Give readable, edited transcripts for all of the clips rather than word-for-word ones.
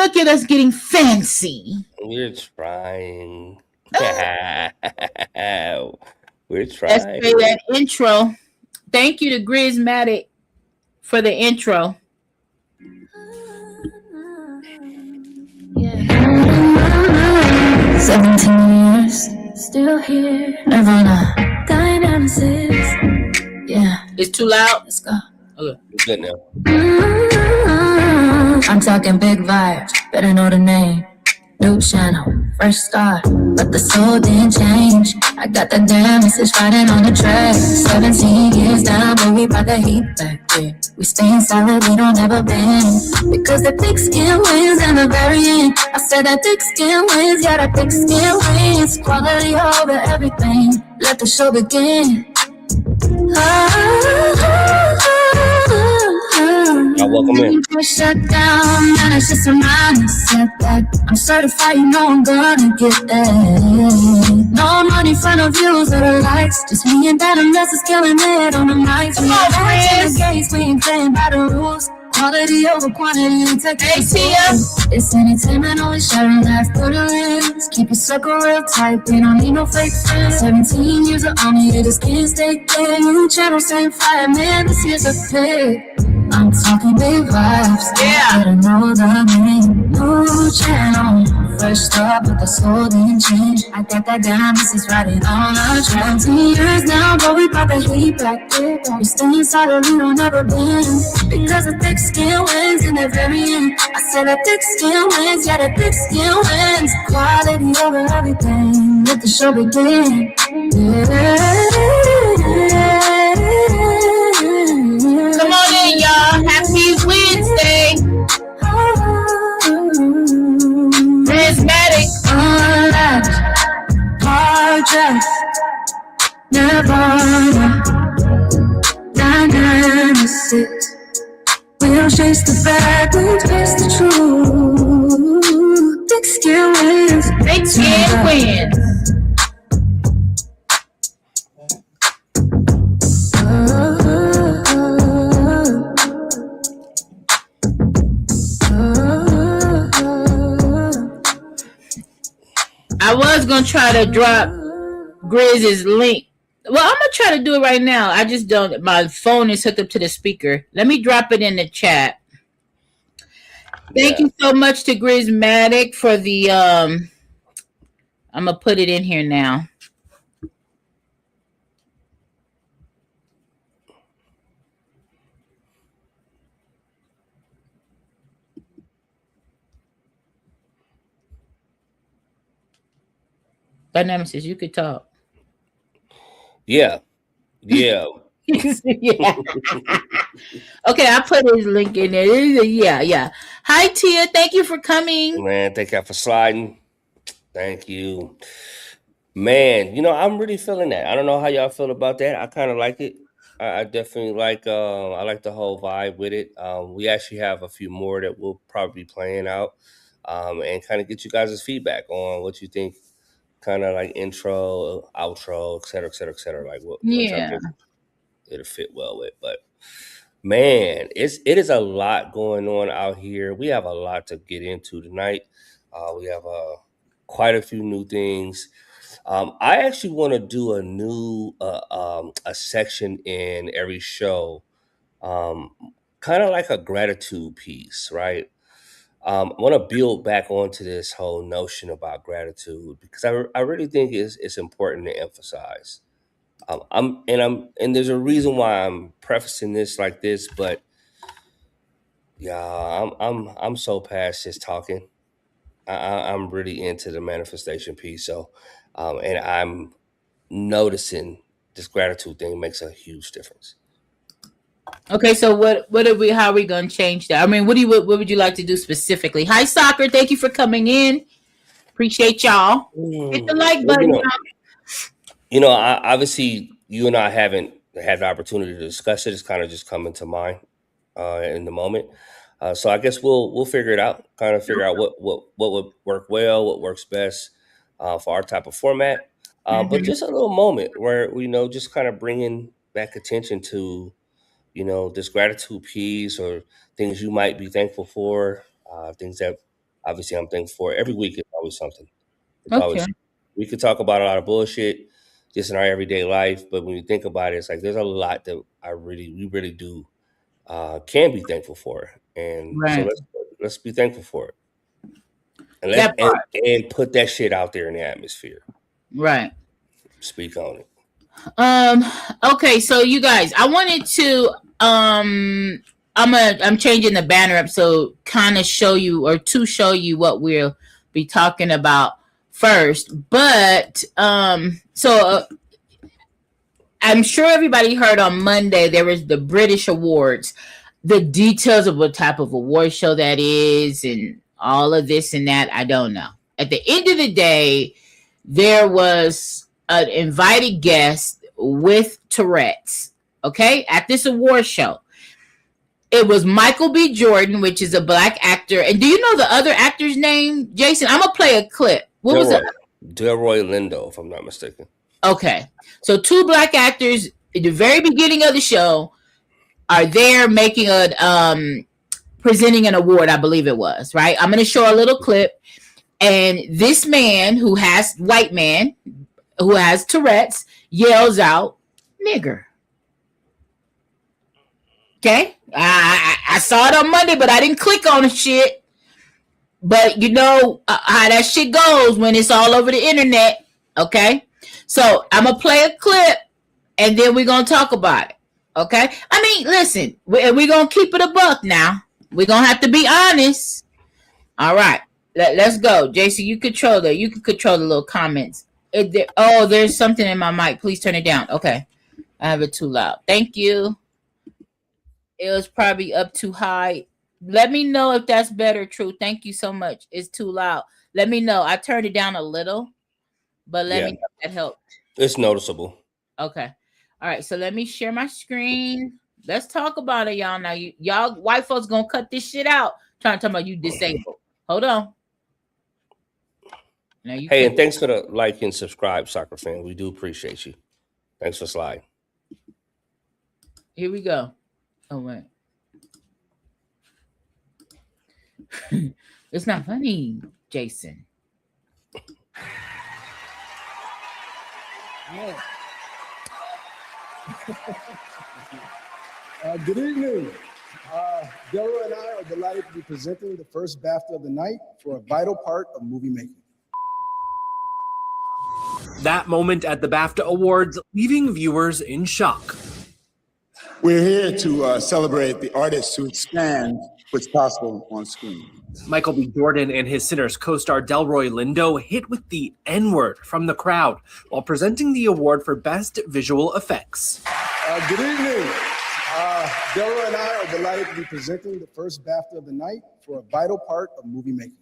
look at us getting fancy. We're trying. Ah, We're let's play trying. that intro. Thank you to Grizmatic for the intro. Yeah. 17 years, still here. Nirvana. Dionysus. Yeah. It's too loud. Let's go. Okay. We're good now. I'm talking big vibes. Better know the name. New channel, fresh start, but the soul didn't change. I got the damn message riding on the track. 17 years down, but we brought the heat back. Yeah. We staying solid, we don't ever bend. Because the thick skin wins in the very end. I said that thick skin wins, yeah, that thick skin wins. Quality over everything. Let the show begin. Welcome in. Shut down, man, it's just a mindset that I'm certified, you know I'm gonna get that. No money, front of views or the lights. Just me and that, unless it's killing it on the mics. We ain't the gates, we ain't playing by the rules. Quality over quantity, and take it. It's entertainment, always sharing life through the lens. Keep your circle real tight, we don't need no fake friends. 17 years of army, you just can't stay there. New channel, same fire, man, this here's a pick. I'm talking big vibes, yeah. Better know the name. New channel, fresh start, but the soul didn't change. I got that damn, this is riding on a 17 years now, but we brought the heat back. We staying solid, we don't ever bend. Because the thick skin wins in the very end. I said the thick skin wins, yeah, the thick skin wins. Quality over everything, let the show begin. Come on in, y'all. Happy Wednesday. Charismatic. Unlatched Podcast. Nirvana. 996. We don't chase the bad, we chase the truth. Thick skin wins. Thick skin wins. I was gonna try to drop Grizz's link. Well, I'm gonna try to do it right now. I just don't. My phone is hooked up to the speaker. Let me drop it in the chat. Thank you so much to Grizmatic for the. I'm gonna put it in here now. Dynamics, you could talk. Yeah. Yeah. Yeah. Okay, I put his link in there. Yeah. Hi, Tia. Thank you for coming. Man, thank you for sliding. Thank you. Man, I'm really feeling that. I don't know how y'all feel about that. I kind of like it. I definitely like I like the whole vibe with it. We actually have a few more that we'll probably be playing out and kind of get you guys' feedback on what you think, kind of like intro, outro, et cetera, et cetera, et cetera. Like what y'all think it'll fit well with. But man, it is a lot going on out here. We have a lot to get into tonight. We have quite a few new things. I actually want to do a new a section in every show, kind of like a gratitude piece, right? I want to build back onto this whole notion about gratitude because I really think it's important to emphasize. And there's a reason why I'm prefacing this like this, but yeah, I'm so past just talking. I'm really into the manifestation piece. So, and I'm noticing this gratitude thing makes a huge difference. Okay, so how are we gonna change that? I mean, what would you like to do specifically? Hi, Soccer. Thank you for coming in. Appreciate y'all. Hit the like button. Obviously, you and I haven't had the opportunity to discuss it. It's kind of just coming to mind in the moment. So I guess we'll figure it out. Kind of figure out what would work well, what works best for our type of format. But just a little moment where just kind of bringing back attention to this gratitude piece or things you might be thankful for, things that obviously I'm thankful for. Every week is always something. It's Okay. always, we could talk about a lot of bullshit just in our everyday life, but when you think about it, it's like there's a lot that we really do can be thankful for, and so Right. let's be thankful for it, and That part. and put that shit out there in the atmosphere. Right. Speak on it. Okay, so you guys, I wanted to I'm changing the banner up so kind of show you what we'll be talking about first. But so I'm sure everybody heard on Monday there was the British Awards. The details of what type of award show that is and all of this and that, I don't know. At the end of the day, there was an invited guest with Tourette's, okay, at this award show. It was Michael B. Jordan, which is a black actor. And do you know the other actor's name, Jason? I'm going to play a clip. What was it? Delroy Lindo, if I'm not mistaken. Okay. So 2 black actors at the very beginning of the show are there making presenting an award, I believe it was, right? I'm going to show a little clip. And this man white man who has Tourette's yells out, nigger. Okay? I saw it on Monday, but I didn't click on the shit. But you know how that shit goes when it's all over the internet. Okay? So I'm going to play a clip and then we're going to talk about it. Okay? I mean, listen, we're going to keep it a buck now. We're going to have to be honest. All right. Let's go. Jason, you can control the little comments. There's something in my mic. Please turn it down. Okay. I have it too loud. Thank you. It was probably up too high. Let me know if that's better, True. Thank you so much. It's too loud. Let me know. I turned it down a little, but let me know if that helped. It's noticeable. Okay. All right. So let me share my screen. Let's talk about it, y'all. Now, y'all white folks gonna cut this shit out. Trying to talk about you disabled. Hold on. Hey, and thanks for the like and subscribe, soccer fan. We do appreciate you. Thanks for sliding. Here we go. Oh, wait. It's not funny, Jason. Yeah. Good evening. Deborah and I are delighted to be presenting the first BAFTA of the night for a vital part of movie making. That moment at the BAFTA Awards, leaving viewers in shock. We're here to celebrate the artists who expand what's possible on screen. Michael B. Jordan and his Sinners co-star Delroy Lindo hit with the N-word from the crowd while presenting the award for Best Visual Effects. Good evening. Deborah and I are delighted to be presenting the first BAFTA of the night for a vital part of movie making.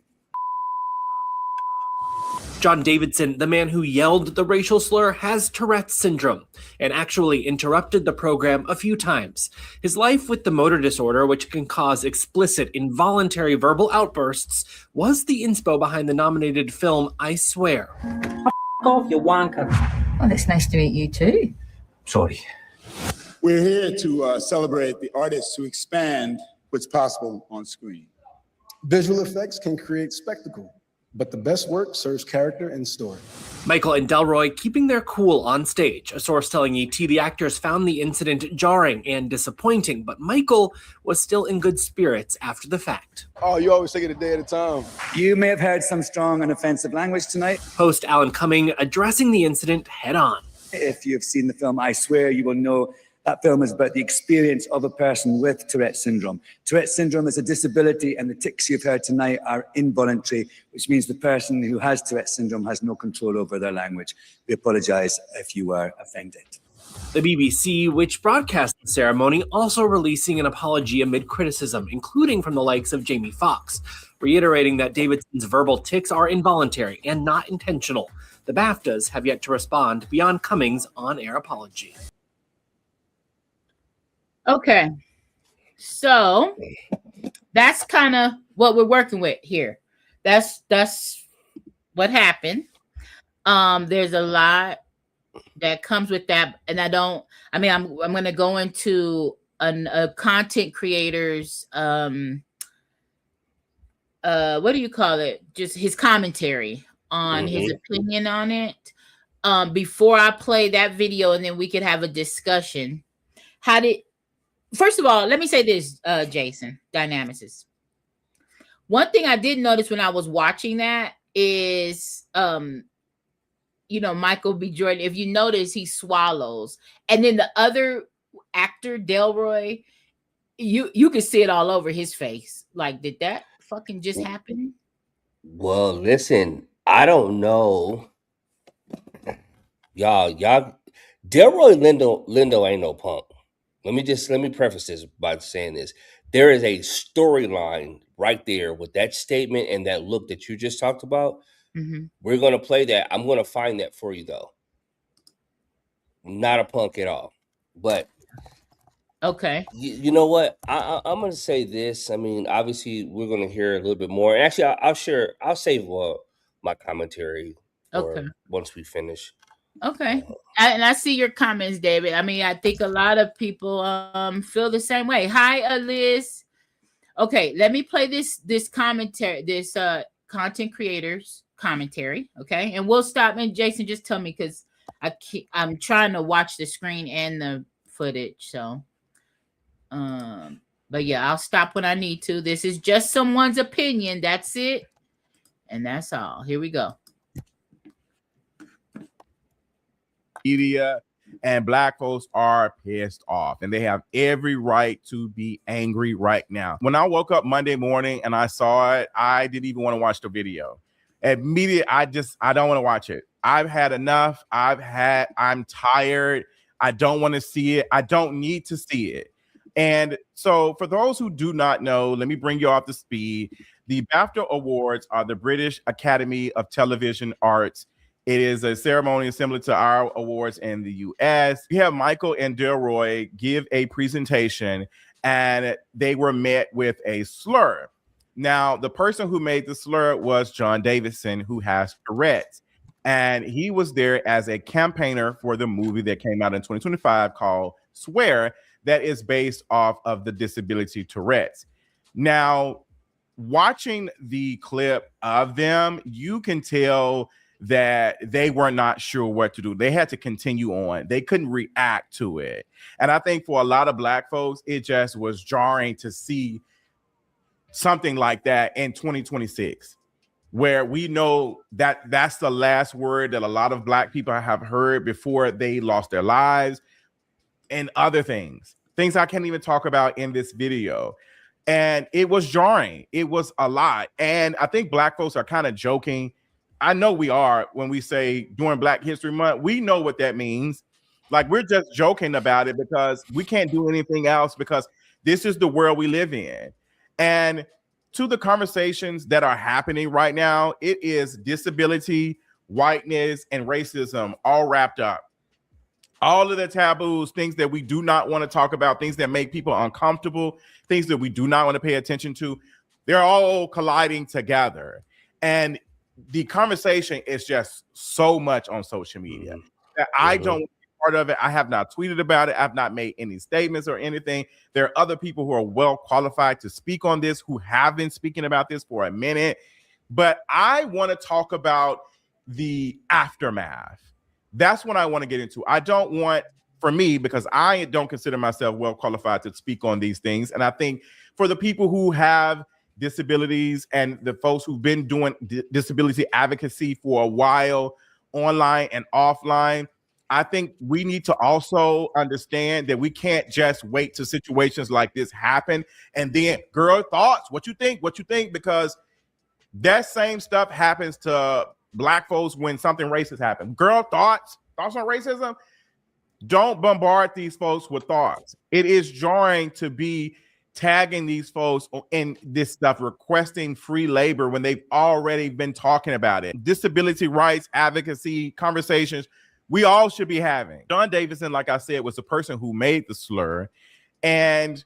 John Davidson, the man who yelled the racial slur, has Tourette's syndrome and actually interrupted the program a few times. His life with the motor disorder, which can cause explicit, involuntary verbal outbursts, was the inspo behind the nominated film I Swear. Off, you wanker. Well, it's nice to meet you too. Sorry. We're here to celebrate the artists who expand what's possible on screen. Visual effects can create spectacle, but the best work serves character and story. Michael and Delroy keeping their cool on stage. A source telling ET the actors found the incident jarring and disappointing, but Michael was still in good spirits after the fact. Oh, you always take it a day at a time. You may have heard some strong and offensive language tonight. Host Alan Cumming addressing the incident head on. If you've seen the film I Swear, you will know that film is about the experience of a person with Tourette's syndrome. Tourette's syndrome is a disability, and the tics you've heard tonight are involuntary, which means the person who has Tourette's syndrome has no control over their language. We apologize if you were offended. The BBC, which broadcast the ceremony, also releasing an apology amid criticism, including from the likes of Jamie Foxx, reiterating that Davidson's verbal tics are involuntary and not intentional. The BAFTAs have yet to respond beyond Cummings' on-air apology. Okay, so that's kind of what we're working with here. That's what happened. There's a lot that comes with that, and I'm going to go into a content creator's what do you call it? Just his commentary on his opinion on it. Before I play that video, and then we could have a discussion. First of all, let me say this, Jason, Dynamicist. One thing I did notice when I was watching that is, Michael B. Jordan, if you notice, he swallows. And then the other actor, Delroy, you could see it all over his face. Like, did that fucking just happen? Well, listen, I don't know. Y'all, Delroy Lindo ain't no punk. Let me preface this by saying this. There is a storyline right there with that statement and that look that you just talked about. Mm-hmm. We're going to play that. I'm going to find that for you, though. Not a punk at all. But okay, you know what? I'm going to say this. I mean, obviously, we're going to hear a little bit more. And actually, I'll save my commentary for once we finish. Okay. And I see your comments, David. I mean, I think a lot of people feel the same way. Hi, Alice. Okay, let me play this commentary, this content creators commentary. Okay, and we'll stop. And Jason, just tell me, because I'm trying to watch the screen and the footage. So, but yeah, I'll stop when I need to. This is just someone's opinion. That's it, and that's all. Here we go. Media and black folks are pissed off, and they have every right to be angry right now. When I woke up Monday morning and I saw it, I didn't even want to watch the video. Immediately, I don't want to watch it. I've had enough. I'm tired. I don't want to see it. I don't need to see it. And so for those who do not know, let me bring you up to speed. The BAFTA Awards are the British Academy of Television Arts. It is a ceremony similar to our awards in the U.S. We have Michael and Delroy give a presentation, and they were met with a slur. Now, the person who made the slur was John Davidson, who has Tourette's, and he was there as a campaigner for the movie that came out in 2025 called Swear, that is based off of the disability Tourette's. Now, watching the clip of them, you can tell that they were not sure what to do. They had to continue on. They couldn't react to it. And I think for a lot of black folks, it just was jarring to see something like that in 2026, where we know that that's the last word that a lot of black people have heard before they lost their lives, and other things I can't even talk about in this video. And it was jarring. It was a lot. And I think black folks are kind of joking. I know we are when we say during Black History Month. We know what that means. Like, we're just joking about it because we can't do anything else, because this is the world we live in. And to the conversations that are happening right now, it is disability, whiteness, and racism all wrapped up. All of the taboos, things that we do not want to talk about, things that make people uncomfortable, things that we do not want to pay attention to, they're all colliding together. And the conversation is just so much on social media that I don't want to be part of it. I have not tweeted about it. I've not made any statements or anything. There are other people who are well qualified to speak on this, who have been speaking about this for a minute. But I want to talk about the aftermath. That's what I want to get into. I don't want, for me, because I don't consider myself well qualified to speak on these things. And I think for the people who have disabilities and the folks who've been doing disability advocacy for a while, online and offline, I think we need to also understand that we can't just wait till situations like this happen and then, girl, thoughts, what you think, because that same stuff happens to black folks when something racist happens. Girl, thoughts on racism. Don't bombard these folks with thoughts. It is jarring to be tagging these folks in this stuff, requesting free labor when they've already been talking about it. Disability rights, advocacy, conversations we all should be having. John Davidson, like I said, was the person who made the slur. And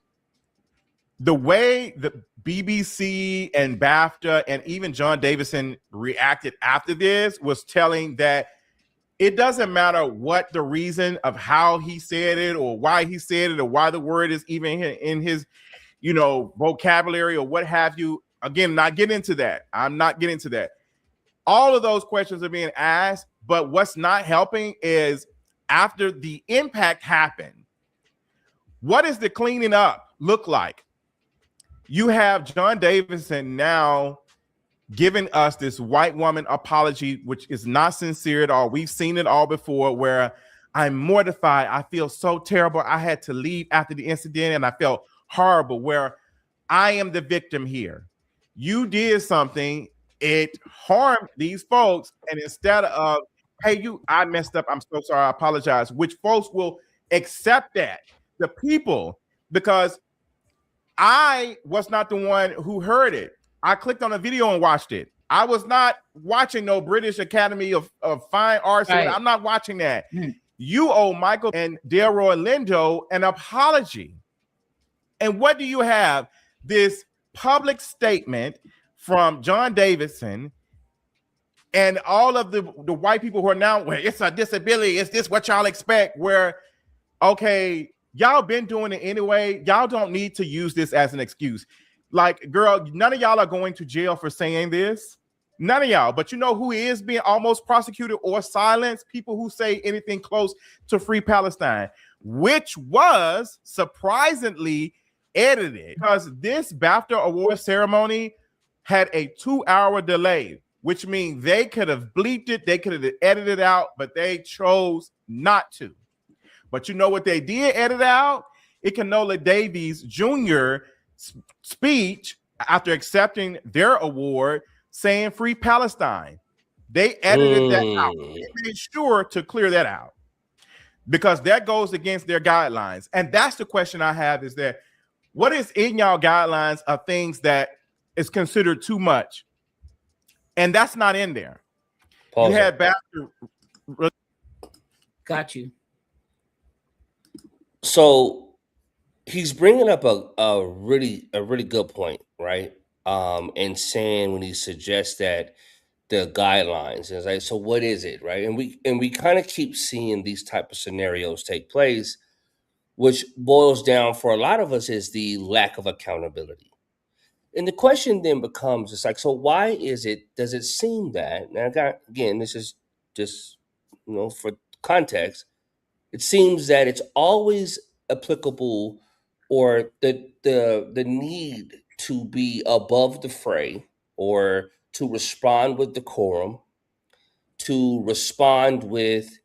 the way the BBC and BAFTA and even John Davidson reacted after this was telling that it doesn't matter what the reason of how he said it or why he said it or why the word is even in his, vocabulary or what have you. again, not getting into that. I'm not getting into that. All of those questions are being asked, but what's not helping is after the impact happened, what does the cleaning up look like? You have John Davidson now giving us this white woman apology, which is not sincere at all. We've seen it all before, where I'm mortified. I feel so terrible. I had to leave after the incident and I felt horrible, where I am the victim here. You did something, it harmed these folks, and instead of, hey, I messed up, I'm so sorry, I apologize, which folks will accept that, the people, because I was not the one who heard it. I clicked on a video and watched it. I was not watching no British Academy of Fine Arts. Right. I'm not watching that. You owe Michael and Delroy Lindo an apology. And what do you have? This public statement from John Davidson and all of the white people who are now, well, it's a disability. Is this what y'all expect? Where, okay, y'all been doing it anyway. Y'all don't need to use this as an excuse. Like, girl, none of y'all are going to jail for saying this. None of y'all. But you know who is being almost prosecuted or silenced? People who say anything close to Free Palestine, which was surprisingly edited, because this BAFTA award ceremony had a 2-hour delay, which means they could have bleeped it, they could have edited it out, but they chose not to. But you know what they did edit out? Enola Davies Jr. speech after accepting their award saying Free Palestine. They edited that out. They made sure to clear that out because that goes against their guidelines. And that's the question I have, is that what is in y'all guidelines of things that is considered too much? And that's not in there. Pause. You had BAFTA. Got you. So he's bringing up a really good point, right? And saying when he suggests that the guidelines is like, so what is it, right? And we kind of keep seeing these type of scenarios take place, which boils down for a lot of us is the lack of accountability. And the question then becomes, it's like, so why does it seem that, now again, this is just, for context, it seems that it's always applicable, or the need to be above the fray, or to respond with decorum, to respond with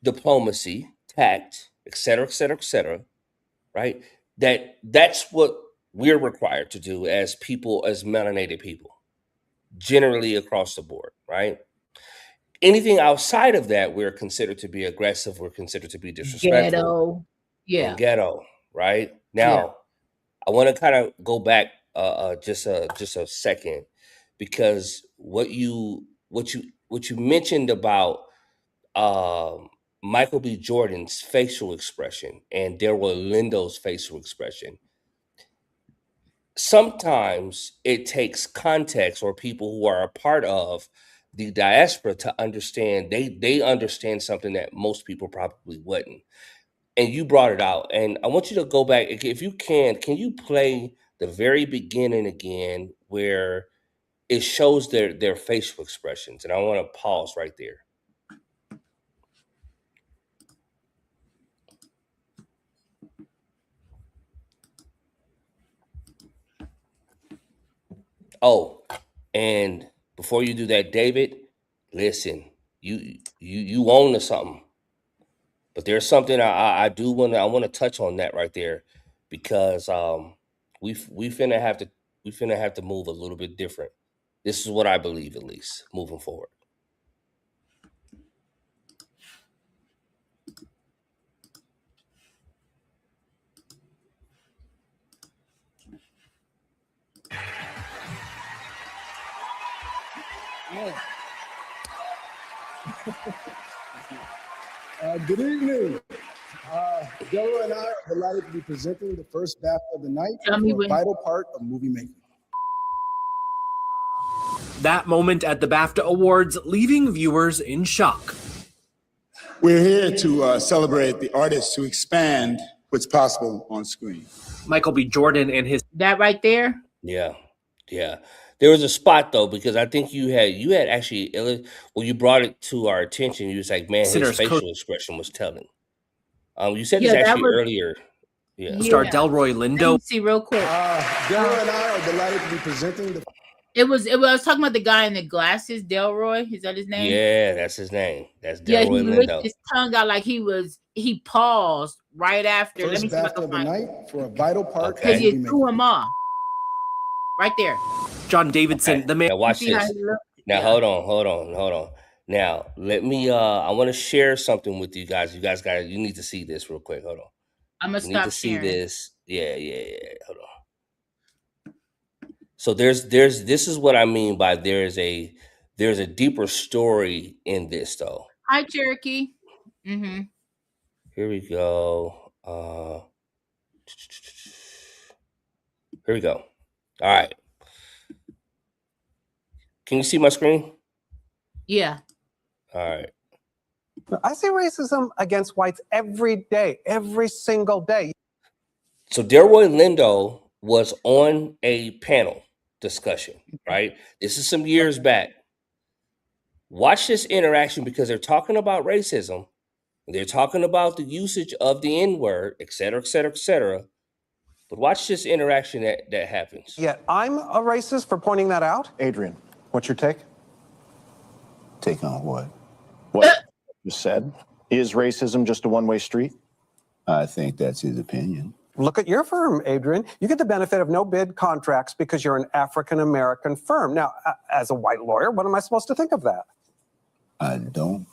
diplomacy, tact, et cetera, right? That's what we're required to do as people, as melanated people, generally across the board, right? Anything outside of that, we're considered to be aggressive. We're considered to be disrespectful. Ghetto, right? Now, I want to kind of go back just a second, because what you mentioned about Michael B. Jordan's facial expression and Delroy Lindo's facial expression. Sometimes it takes context or people who are a part of the diaspora to understand. They understand something that most people probably wouldn't. And you brought it out. And I want you to go back. If you can you play the very beginning again where it shows their facial expressions? And I want to pause right there. Oh, and before you do that, David, listen, you own to something. But there's something I want to touch on that right there, because we finna have to move a little bit different. This is what I believe, at least, moving forward. Good evening. Delroy and I are delighted to be presenting the first BAFTA of the night for a vital part of movie making. That moment at the BAFTA Awards, leaving viewers in shock. We're here to celebrate the artists who expand what's possible on screen. Michael B. Jordan and his... That right there? Yeah. Yeah. There was a spot though, because I think you had actually you brought it to our attention. You was like, man, his Sinners facial expression was telling. You said this Yeah, that actually was earlier. Yeah. star yeah. Delroy Let Lindo. me see real quick. Dylan and I are delighted to be presenting the It was I was talking about the guy in the glasses, Delroy. Is that his name? Yeah, that's his name. That's Yeah, Delroy he licked Lindo. his tongue out like he paused right after. Let first me see if I BAFTA can of the find it. night for a vital part Because of he movie threw making. him off. Right there. John Davidson, Okay. the man. Now watch See how this. he looked? Now Yeah. hold on. Now let me I want to share something with you guys. You need to see this real quick. Hold on. I'm gonna You need to stop see sharing. this. Yeah. Hold on. So this is what I mean by there's a deeper story in this though. Hi, Cherokee. Mm-hmm. Here we go. Here we go. All right. Can you see my screen? Yeah. All right. I see racism against whites every day, every single day. So Delroy Lindo was on a panel discussion, right? This is some years back. Watch this interaction because they're talking about racism. They're talking about the usage of the N-word, et cetera, et cetera, et cetera. But watch this interaction that happens. Yet I'm a racist for pointing that out. Adrian, what's your take? Take on what? What you said? Is racism just a one-way street? I think that's his opinion. Look at your firm, Adrian. You get the benefit of no bid contracts because you're an African-American firm. Now, as a white lawyer, what am I supposed to think of that? I don't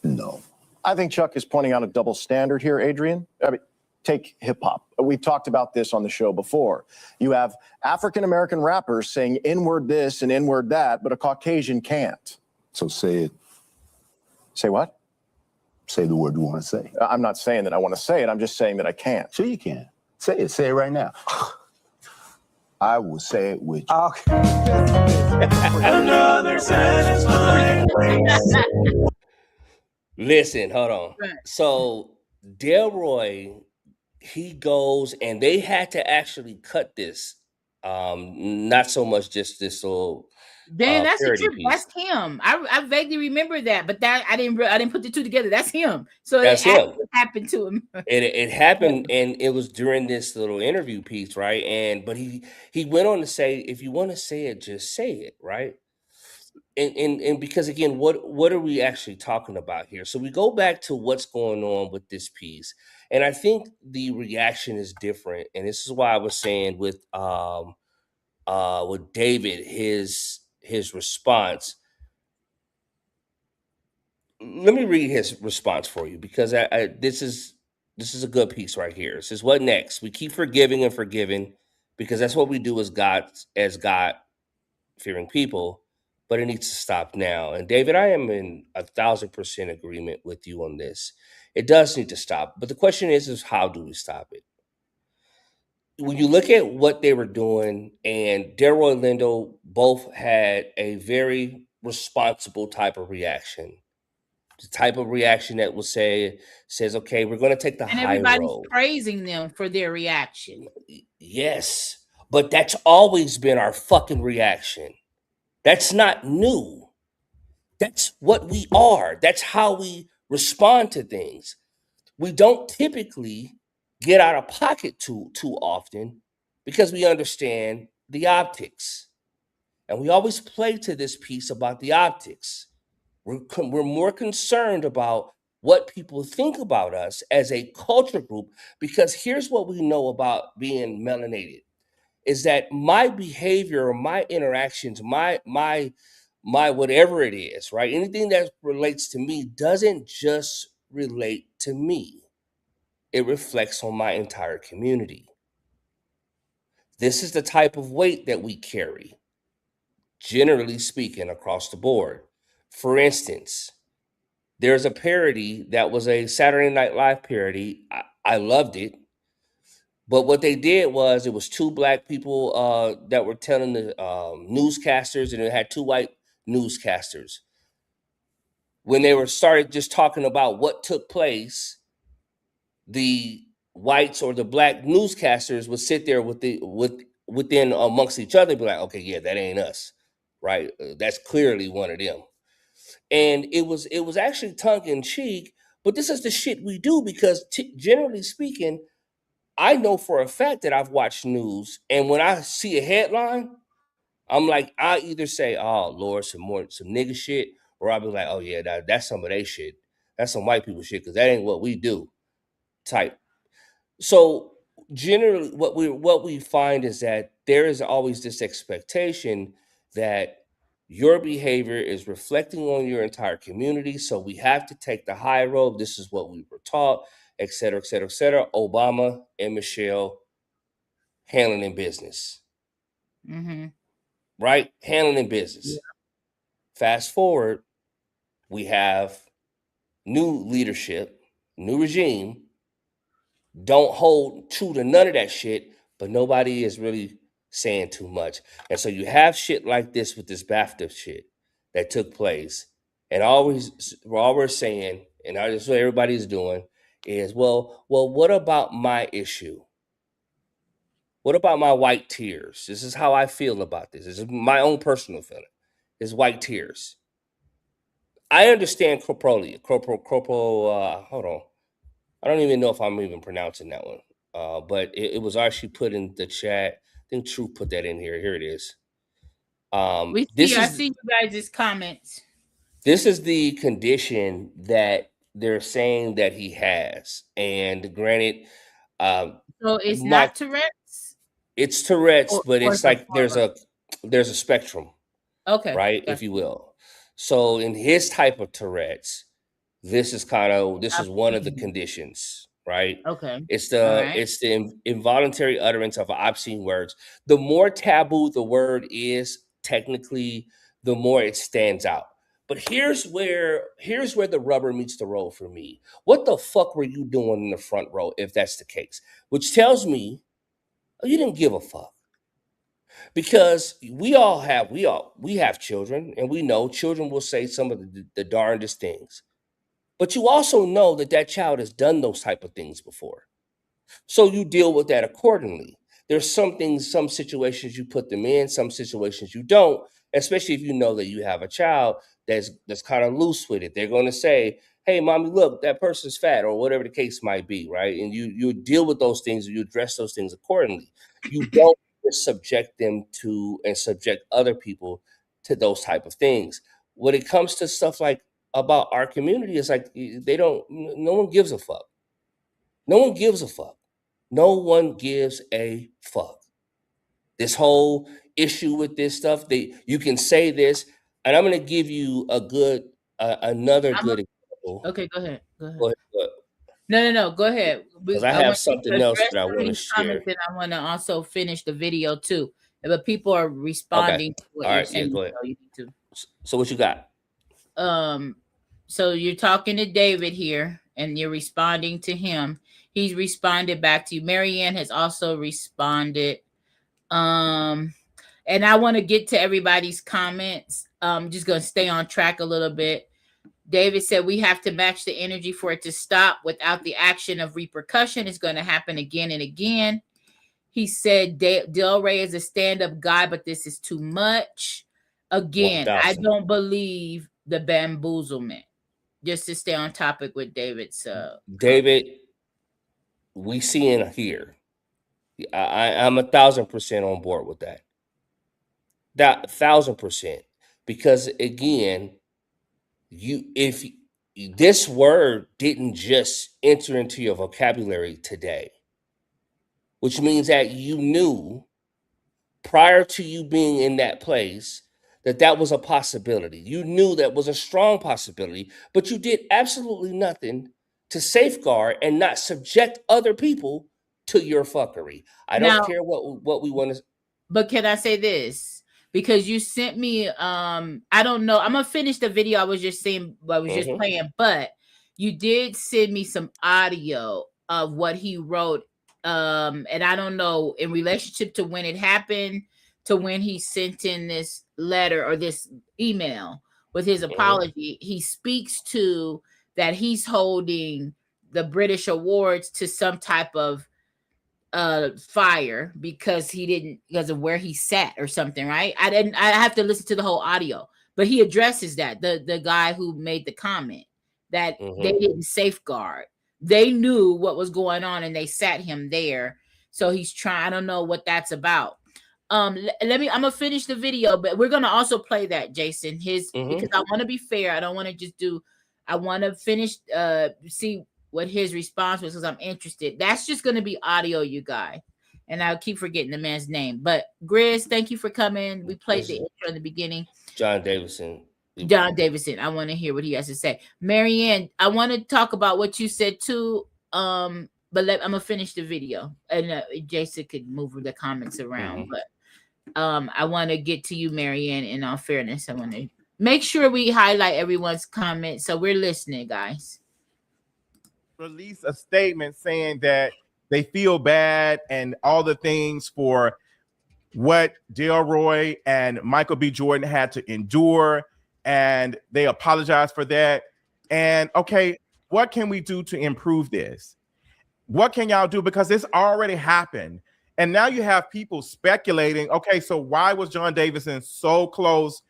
know. I think Chuck is pointing out a double standard here, Adrian. I mean, take hip hop. We've talked about this on the show before. You have African-American rappers saying N-word this and N-word that, but a Caucasian can't. So say it. Say what? Say the word you want to say. I'm not saying that I want to say it. I'm just saying that I can't. Sure you can. Say it. Say it right now. I will say it with you. Okay. Another satisfying Listen, hold on. Right. So Delroy, he goes and they had to actually cut this. Not so much just this little Dang, that's the parody trip. piece. That's him. I vaguely remember that, but that I didn't put the two together. That's him. So That's it him. actually happened to him. It happened, and it was during this little interview piece, right? But he went on to say, if you want to say it, just say it, right? And because again, what are we actually talking about here? So we go back to what's going on with this piece, and I think the reaction is different, and this is why I was saying with David, his response. Let me read his response for you because this is a good piece right here. It says, "What next? We keep forgiving and forgiving because that's what we do as God fearing people, but it needs to stop now." And David, I am in 1,000% agreement with you on this. It does need to stop, but the question is how do we stop it? When you look at what they were doing, and Delroy Lindo both had a very responsible type of reaction. The type of reaction that says, okay, we're going to take the And high everybody's road. praising them for their reaction. Yes, but that's always been our fucking reaction. That's not new. That's what we are. That's how we respond to things. We don't typically get out of pocket too often because we understand the optics. And we always play to this piece about the optics. We're more concerned about what people think about us as a culture group, because here's what we know about being melanated is that my behavior or my interactions, my whatever it is, right? Anything that relates to me doesn't just relate to me. It reflects on my entire community. This is the type of weight that we carry, generally speaking, across the board. For instance, there's a parody that was a Saturday Night Live parody. I loved it. But what they did was it was two black people that were telling the newscasters, and it had two white newscasters. When they were started just talking about what took place, the whites or the black newscasters would sit there with within amongst each other, be like, okay, yeah, that ain't us, right? That's clearly one of them. And it was actually tongue in cheek, but this is the shit we do because generally speaking, I know for a fact that I've watched news, and when I see a headline, I'm like, I either say, "Oh Lord, some nigga shit," or I'll be like, "Oh yeah, that's some of they shit. That's some white people shit because that ain't what we do." Type. So generally, what we find is that there is always this expectation that your behavior is reflecting on your entire community. So we have to take the high road. This is what we were taught, et cetera, et cetera, et cetera. Obama and Michelle handling in business, Mm-hmm. right? Handling in business. Yeah. Fast forward, we have new leadership, new regime, don't hold true to none of that shit, but nobody is really saying too much. And so you have shit like this with this BAFTA shit that took place. And all we're saying, and I just what everybody's doing is, well, what about my issue? What about my white tears? This is how I feel about this. This is my own personal feeling. Is white tears. I understand corporeal. Hold on. I don't even know if I'm even pronouncing that one. But it was actually put in the chat. I think Truth put that in here. Here it is. I see you guys' comments. This is the condition that they're saying that he has. And granted, so it's not Tourette's? It's Tourette's, but it's like there's a spectrum. Okay. Right, if you will. So in his type of Tourette's, this is one of the conditions, right? Okay. It's the involuntary utterance of obscene words. The more taboo the word is, technically, the more it stands out. But here's where the rubber meets the road for me. What the fuck were you doing in the front row if that's the case? Which tells me you didn't give a fuck. Because we have children, and we know children will say some of the darndest things. But you also know that child has done those type of things before. So you deal with that accordingly. There's some situations you put them in, some situations you don't, especially if you know that you have a child that's kind of loose with it. They're going to say, hey, mommy, look, that person's fat, or whatever the case might be, right? And you deal with those things, you address those things accordingly. You don't subject them to and subject other people to those type of things. When it comes to stuff like about our community, it's like no one gives a fuck. No one gives a fuck. No one gives a fuck. This whole issue with this stuff, you can say this, and I'm going to give you another good example. Okay, go ahead. No, go ahead. Because I have something else that I want to share. And I want to also finish the video too. But people are responding to what you're saying. Go ahead. So what you got? So you're talking to David here, and you're responding to him. He's responded back to you. Marianne has also responded. And I want to get to everybody's comments. I'm just going to stay on track a little bit. David said we have to match the energy for it to stop. Without the action of repercussion, it's going to happen again and again. He said Del Rey is a stand-up guy, but this is too much. Again, 1,000. I don't believe the bamboozlement. Just to stay on topic with David's. David, we see in here. I'm 1,000% on board with that. 1,000%, because again, if this word didn't just enter into your vocabulary today, which means that you knew prior to you being in that place that was a possibility. You knew that was a strong possibility, but you did absolutely nothing to safeguard and not subject other people to your fuckery. I don't care what we want to. But can I say this? Because you sent me, I don't know. I'm gonna finish the video I was just saying, just playing, but you did send me some audio of what he wrote. And I don't know in relationship to when it happened, to when he sent in this letter or this email with his apology. He speaks to that he's holding the British awards to some type of fire because of where he sat or something, right? I have to listen to the whole audio, but he addresses that the guy who made the comment that they didn't safeguard. They knew what was going on and they sat him there. So he's trying. I don't know what that's about. I'm gonna finish the video, but we're gonna also play that, Jason, because I want to be fair. I don't want to just I want to finish see what his response was, because I'm interested. That's just going to be audio, you guys. And I'll keep forgetting the man's name. But Grizz, thank you for coming. We played the intro in the beginning. John Davison. I want to hear what he has to say. Marianne, I want to talk about what you said too. But I'm gonna finish the video, and Jason could move the comments around. But I want to get to you, Marianne. In all fairness, I want to make sure we highlight everyone's comments, so we're listening, guys. Release a statement saying that they feel bad and all the things for what Delroy and Michael B. Jordan had to endure, and they apologize for that. And okay, what can we do to improve this? What can y'all do? Because this already happened. And now you have people speculating, okay, so why was John Davison so close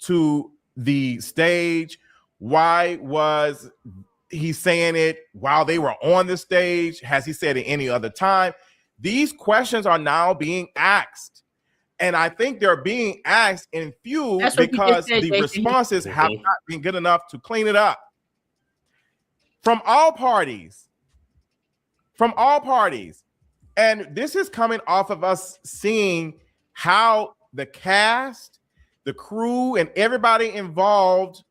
to the stage? Why was he saying it while they were on the stage? Has he said it any other time? These questions are now being asked. And I think they're being asked in few because the responses have not been good enough to clean it up. From all parties. From all parties. And this is coming off of us seeing how the cast, the crew, and everybody involved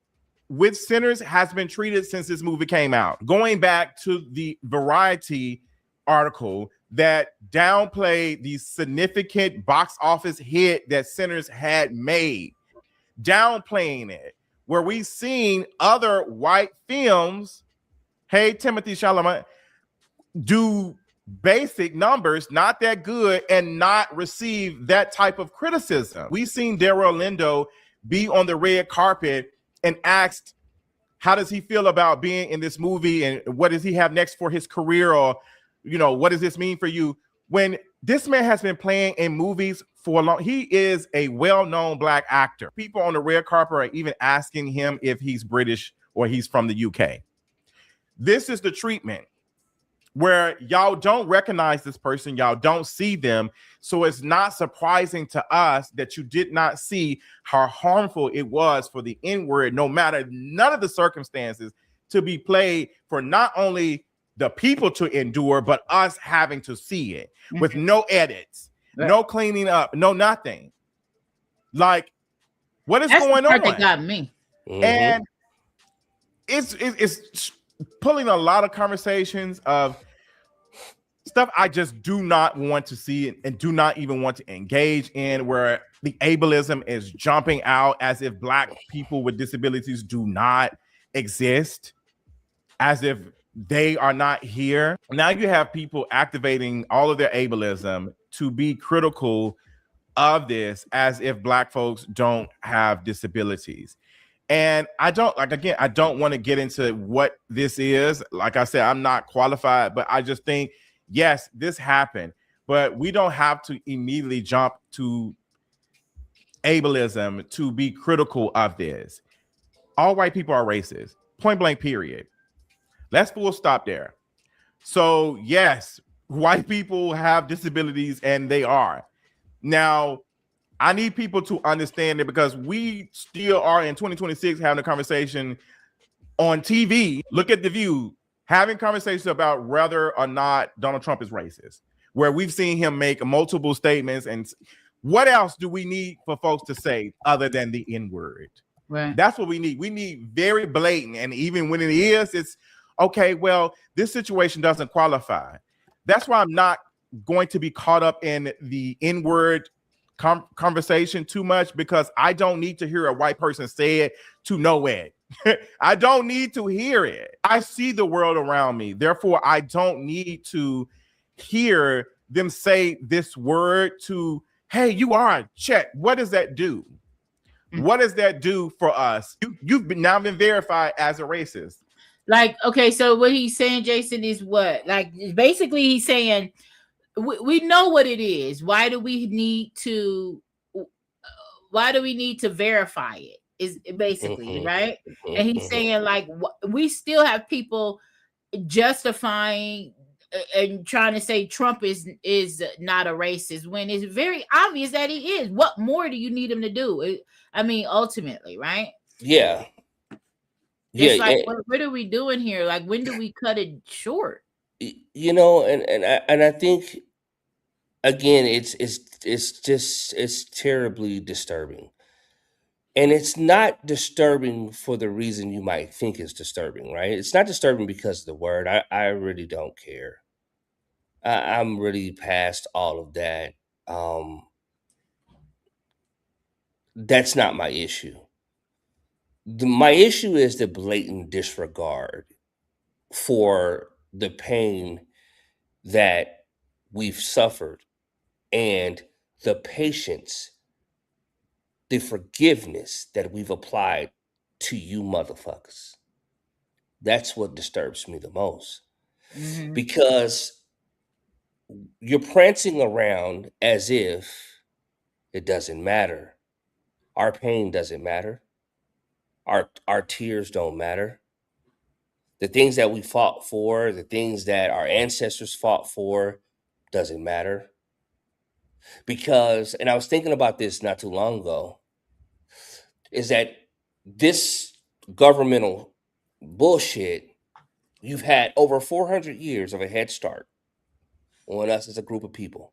with Sinners has been treated since this movie came out. Going back to the Variety article that downplayed the significant box office hit that Sinners had made, downplaying it, where we've seen other white films, hey, Timothy Chalamet, do basic numbers, not that good, and not receive that type of criticism. We've seen Delroy Lindo be on the red carpet and asked, how does he feel about being in this movie and what does he have next for his career, or, you know, what does this mean for you? When this man has been playing in movies for a long, he is a well-known Black actor. People on the red carpet are even asking him if he's British or he's from the UK. This is the treatment where y'all don't recognize this person, y'all don't see them. So it's not surprising to us that you did not see how harmful it was for the N-word, no matter none of the circumstances, to be played for not only the people to endure, but us having to see it with no edits, no cleaning up, no nothing. Like, what is going on? That got me. And it's pulling a lot of conversations of stuff I just do not want to see and do not even want to engage in, where the ableism is jumping out as if Black people with disabilities do not exist, as if they are not here. Now you have people activating all of their ableism to be critical of this as if Black folks don't have disabilities. And I don't want to get into what this is. Like I said, I'm not qualified, but I just think, yes, this happened, but we don't have to immediately jump to ableism to be critical of this. All white people are racist, point blank, period. Let's full stop there. So yes, white people have disabilities and they are. Now, I need people to understand it, because we still are in 2026 having a conversation on TV. Look at The View, having conversations about whether or not Donald Trump is racist, where we've seen him make multiple statements. And what else do we need for folks to say other than the N-word? Right. That's what we need. We need very blatant. And even when it is, it's okay, well, this situation doesn't qualify. That's why I'm not going to be caught up in the N-word conversation too much, because I don't need to hear a white person say it to know it. I don't need to hear it. I see the world around me. Therefore, I don't need to hear them say this word to, hey, you are, check. What does that do? What does that do for us? You've now been verified as a racist. Like, okay, so what he's saying, Jason, is what? Like, basically he's saying we know what it is. Why do we need to verify it? Is basically right. And he's saying like we still have people justifying and trying to say Trump is not a racist when it's very obvious that he is. What more do you need him to do? I mean, ultimately, right? Yeah. It's like, what are we doing here? Like, when do we cut it short? You know, and I think again, it's terribly disturbing. And it's not disturbing for the reason you might think is disturbing, right? It's not disturbing because of the word. I really don't care. I'm really past all of that. That's not my issue. My issue is the blatant disregard for the pain that we've suffered and the patience, the forgiveness that we've applied to you motherfuckers. That's what disturbs me the most. Mhm. Because you're prancing around as if it doesn't matter. Our pain doesn't matter. Our tears don't matter. The things that we fought for, the things that our ancestors fought for, doesn't matter. Because, and I was thinking about this not too long ago, is that this governmental bullshit, you've had over 400 years of a head start on us as a group of people.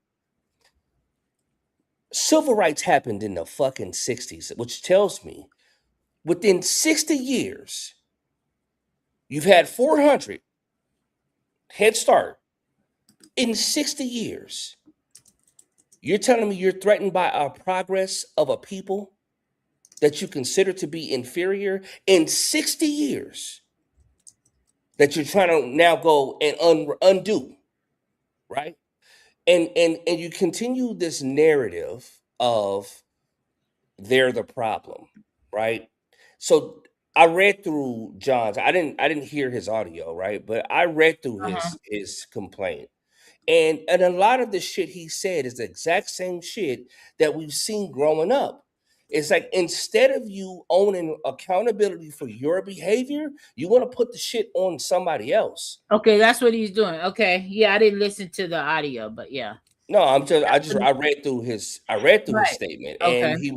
Civil rights happened in the fucking 60s, which tells me within 60 years, you've had 400 head start in 60 years. You're telling me you're threatened by our progress of a people that you consider to be inferior in 60 years that you're trying to now go and undo, right? And you continue this narrative of they're the problem, right? So I read through John's. I didn't hear his audio, right? But I read through his complaint. And a lot of the shit he said is the exact same shit that we've seen growing up. It's like instead of you owning accountability for your behavior, you want to put the shit on somebody else. Okay, that's what he's doing. Okay, yeah, I didn't listen to the audio, but yeah. No, I read through his Right. statement, Okay. and he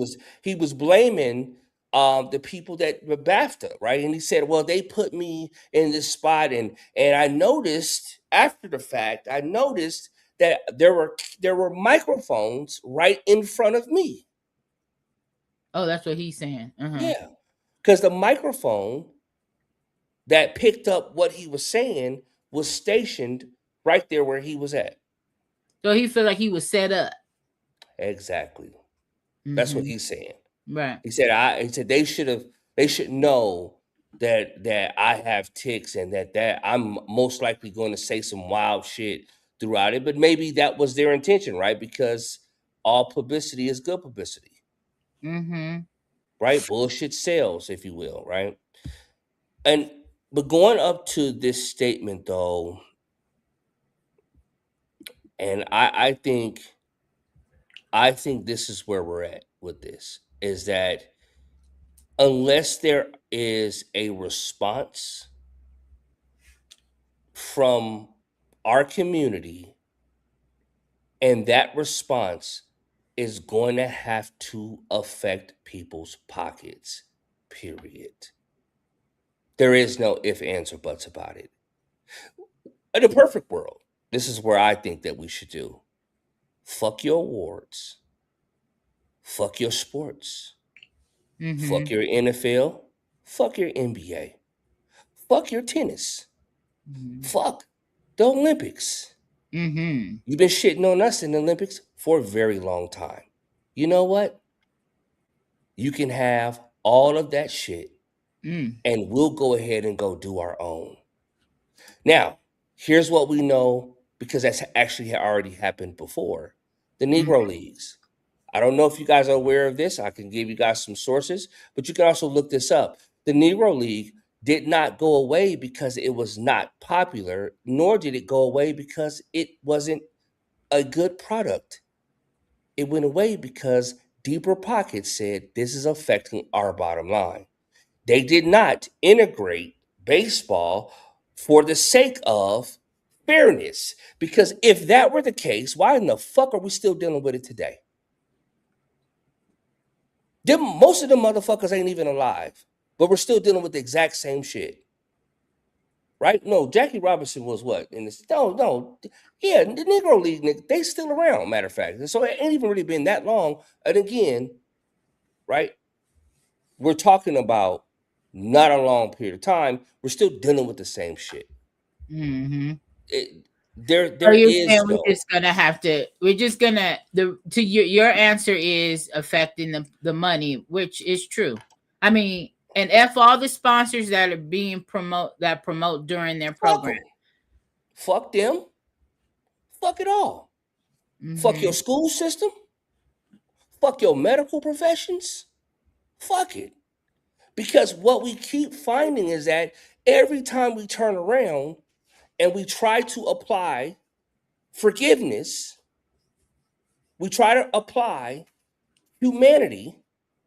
was blaming the people that were BAFTA, right? And he said, "Well, they put me in this spot," and I noticed after the fact, I noticed that there were microphones right in front of me. Oh, that's what he's saying. Yeah, because the microphone that picked up what he was saying was stationed right there where he was at. So he felt like he was set up. Exactly. That's what he's saying. Right. He said they should know that I have tics and that I'm most likely going to say some wild shit throughout it, but maybe that was their intention, right? Because all publicity is good publicity. Right? Bullshit sells, if you will, right? But going up to this statement though, and I think this is where we're at with this, is that unless there is a response from our community, and that response is going to have to affect people's pockets, period. There is no ifs, ands, or buts about it. In a perfect world, this is where I think that we should do. Fuck your awards. Fuck your sports. Fuck your NFL. Fuck your NBA. Fuck your tennis. Fuck the Olympics. You've been shitting on us in the Olympics for a very long time. You know what? You can have all of that shit, and we'll go ahead and go do our own. Now, here's what we know, because that's actually already happened before. The Negro Leagues. I don't know if you guys are aware of this. I can give you guys some sources, but you can also look this up. The Negro League did not go away because it was not popular, nor did it go away because it wasn't a good product. It went away because deeper pockets said this is affecting our bottom line. They did not integrate baseball for the sake of fairness. Because if that were the case, why in the fuck are we still dealing with it today? Most of them motherfuckers ain't even alive, but we're still dealing with the exact same shit. Right? No, Jackie Robinson was what? In this? Yeah, the Negro League, nigga, they still around, matter of fact. So it ain't even really been that long. And again, right? We're talking about not a long period of time. We're still dealing with the same shit. Mm-hmm. There so you're is saying no. Your answer is affecting the money, which is true. I mean, and F all the sponsors that are being promote during their program. Fuck them. Fuck it all. Mm-hmm. Fuck your school system. Fuck your medical professions. Fuck it. Because what we keep finding is that every time we turn around and we try to apply forgiveness, we try to apply humanity,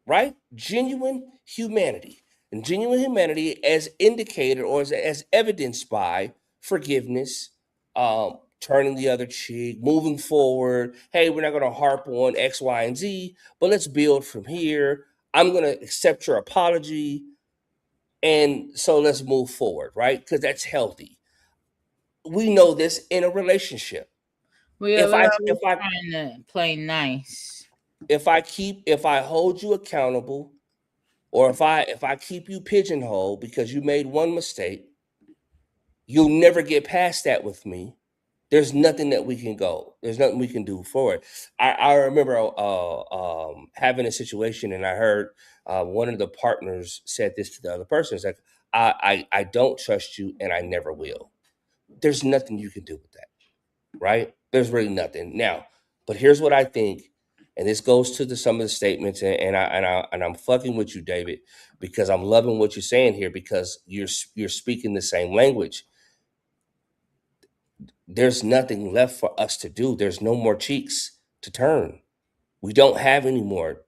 right? Genuine humanity. And genuine humanity as indicated or as evidenced by forgiveness, turning the other cheek, moving forward. Hey, we're not going to harp on X, Y, and Z, but let's build from here. I'm going to accept your apology. And so let's move forward, right? Because that's healthy. We know this in a relationship. We're trying to play nice. If I hold you accountable, or if I keep you pigeonholed because you made one mistake, you'll never get past that with me. There's nothing that we can go. There's nothing we can do for it. I remember having a situation, and I heard one of the partners said this to the other person. It's like, I don't trust you, and I never will. There's nothing you can do with that, right? There's really nothing. Now, but here's what I think, and this goes to some of the statements, and I'm fucking with you, David, because I'm loving what you're saying here, because you're speaking the same language. There's nothing left for us to do. There's no more cheeks to turn. We don't have any more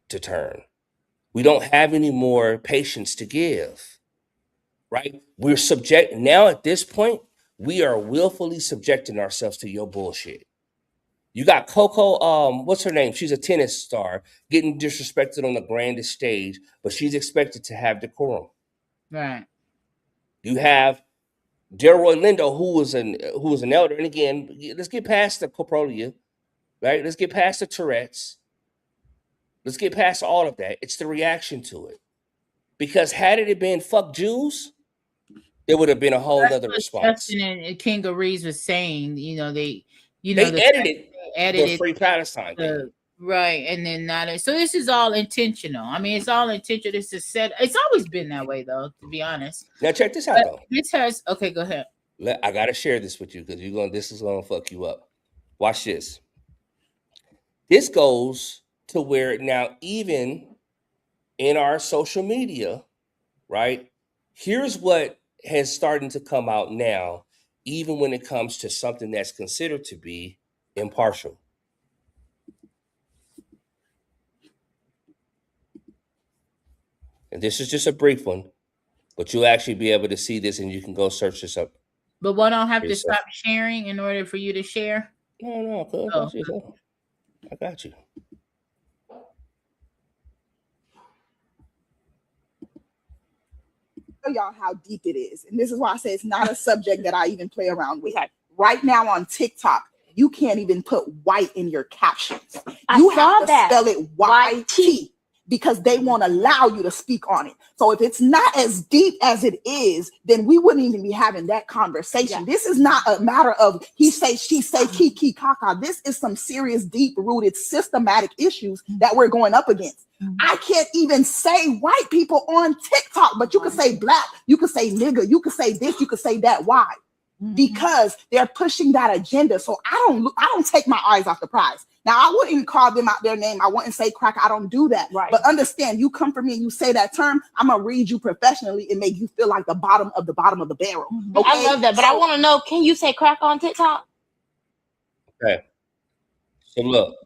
to turn. We don't have any more patience to give, right? We're now at this point, we are willfully subjecting ourselves to your bullshit. You got Coco, what's her name? She's a tennis star getting disrespected on the grandest stage, but she's expected to have decorum. Right. You have Delroy Lindo, who was an elder, and again, let's get past the coprolia, right? Let's get past the Tourette's. Let's get past all of that. It's the reaction to it. Because had it been fuck Jews, there would have been a whole other response. Justin and King of Reeves was saying, they edited the Free Palestine thing. Right, and then not. So this is all intentional. I mean, it's all intentional. It's always been that way, though, to be honest. Now check this out, though. Okay, go ahead. I gotta share this with you because this is gonna fuck you up. Watch this. This goes to where now, even in our social media, right? Here's what has started to come out now, even when it comes to something that's considered to be impartial. And this is just a brief one, but you'll actually be able to see this, and you can go search this up. But one don't have to stop sharing in order for you to share? No, I got you. Y'all how deep it is, and this is why I say it's not a subject that I even play around with. Right now on TikTok, you can't even put white in your captions. You have to spell it YT because they won't allow you to speak on it. So if it's not as deep as it is, then we wouldn't even be having that conversation. Yeah. This is not a matter of he say, she say, kiki, kaka. This is some serious, deep-rooted, systematic issues that we're going up against. I can't even say white people on TikTok, but you can say black, you can say nigga, you can say this, you can say that. Why? Because they're pushing that agenda. So I don't take my eyes off the prize. Now I wouldn't even call them out their name. I wouldn't say crack. I don't do that. Right. But understand, you come for me and you say that term, I'm gonna read you professionally and make you feel like the bottom of the barrel. Okay? I love that, but I want to know: can you say crack on TikTok? Okay. So look,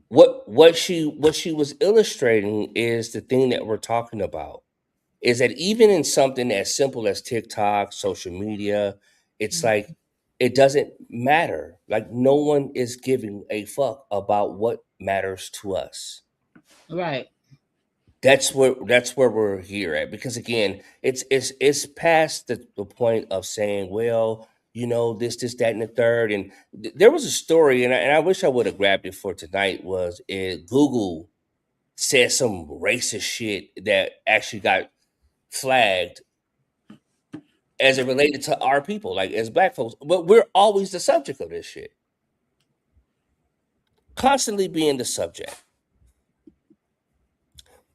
what she was illustrating is the thing that we're talking about. Is that even in something as simple as TikTok, social media, it's like it doesn't matter. Like no one is giving a fuck about what matters to us. Right. That's where we're here at, because again, it's past the point of saying, well, you know, this, that, and the third. And there was a story, and I wish I would have grabbed it for tonight. Was it Google said some racist shit that actually got flagged as it related to our people, like as Black folks, but we're always the subject of this shit, constantly being the subject.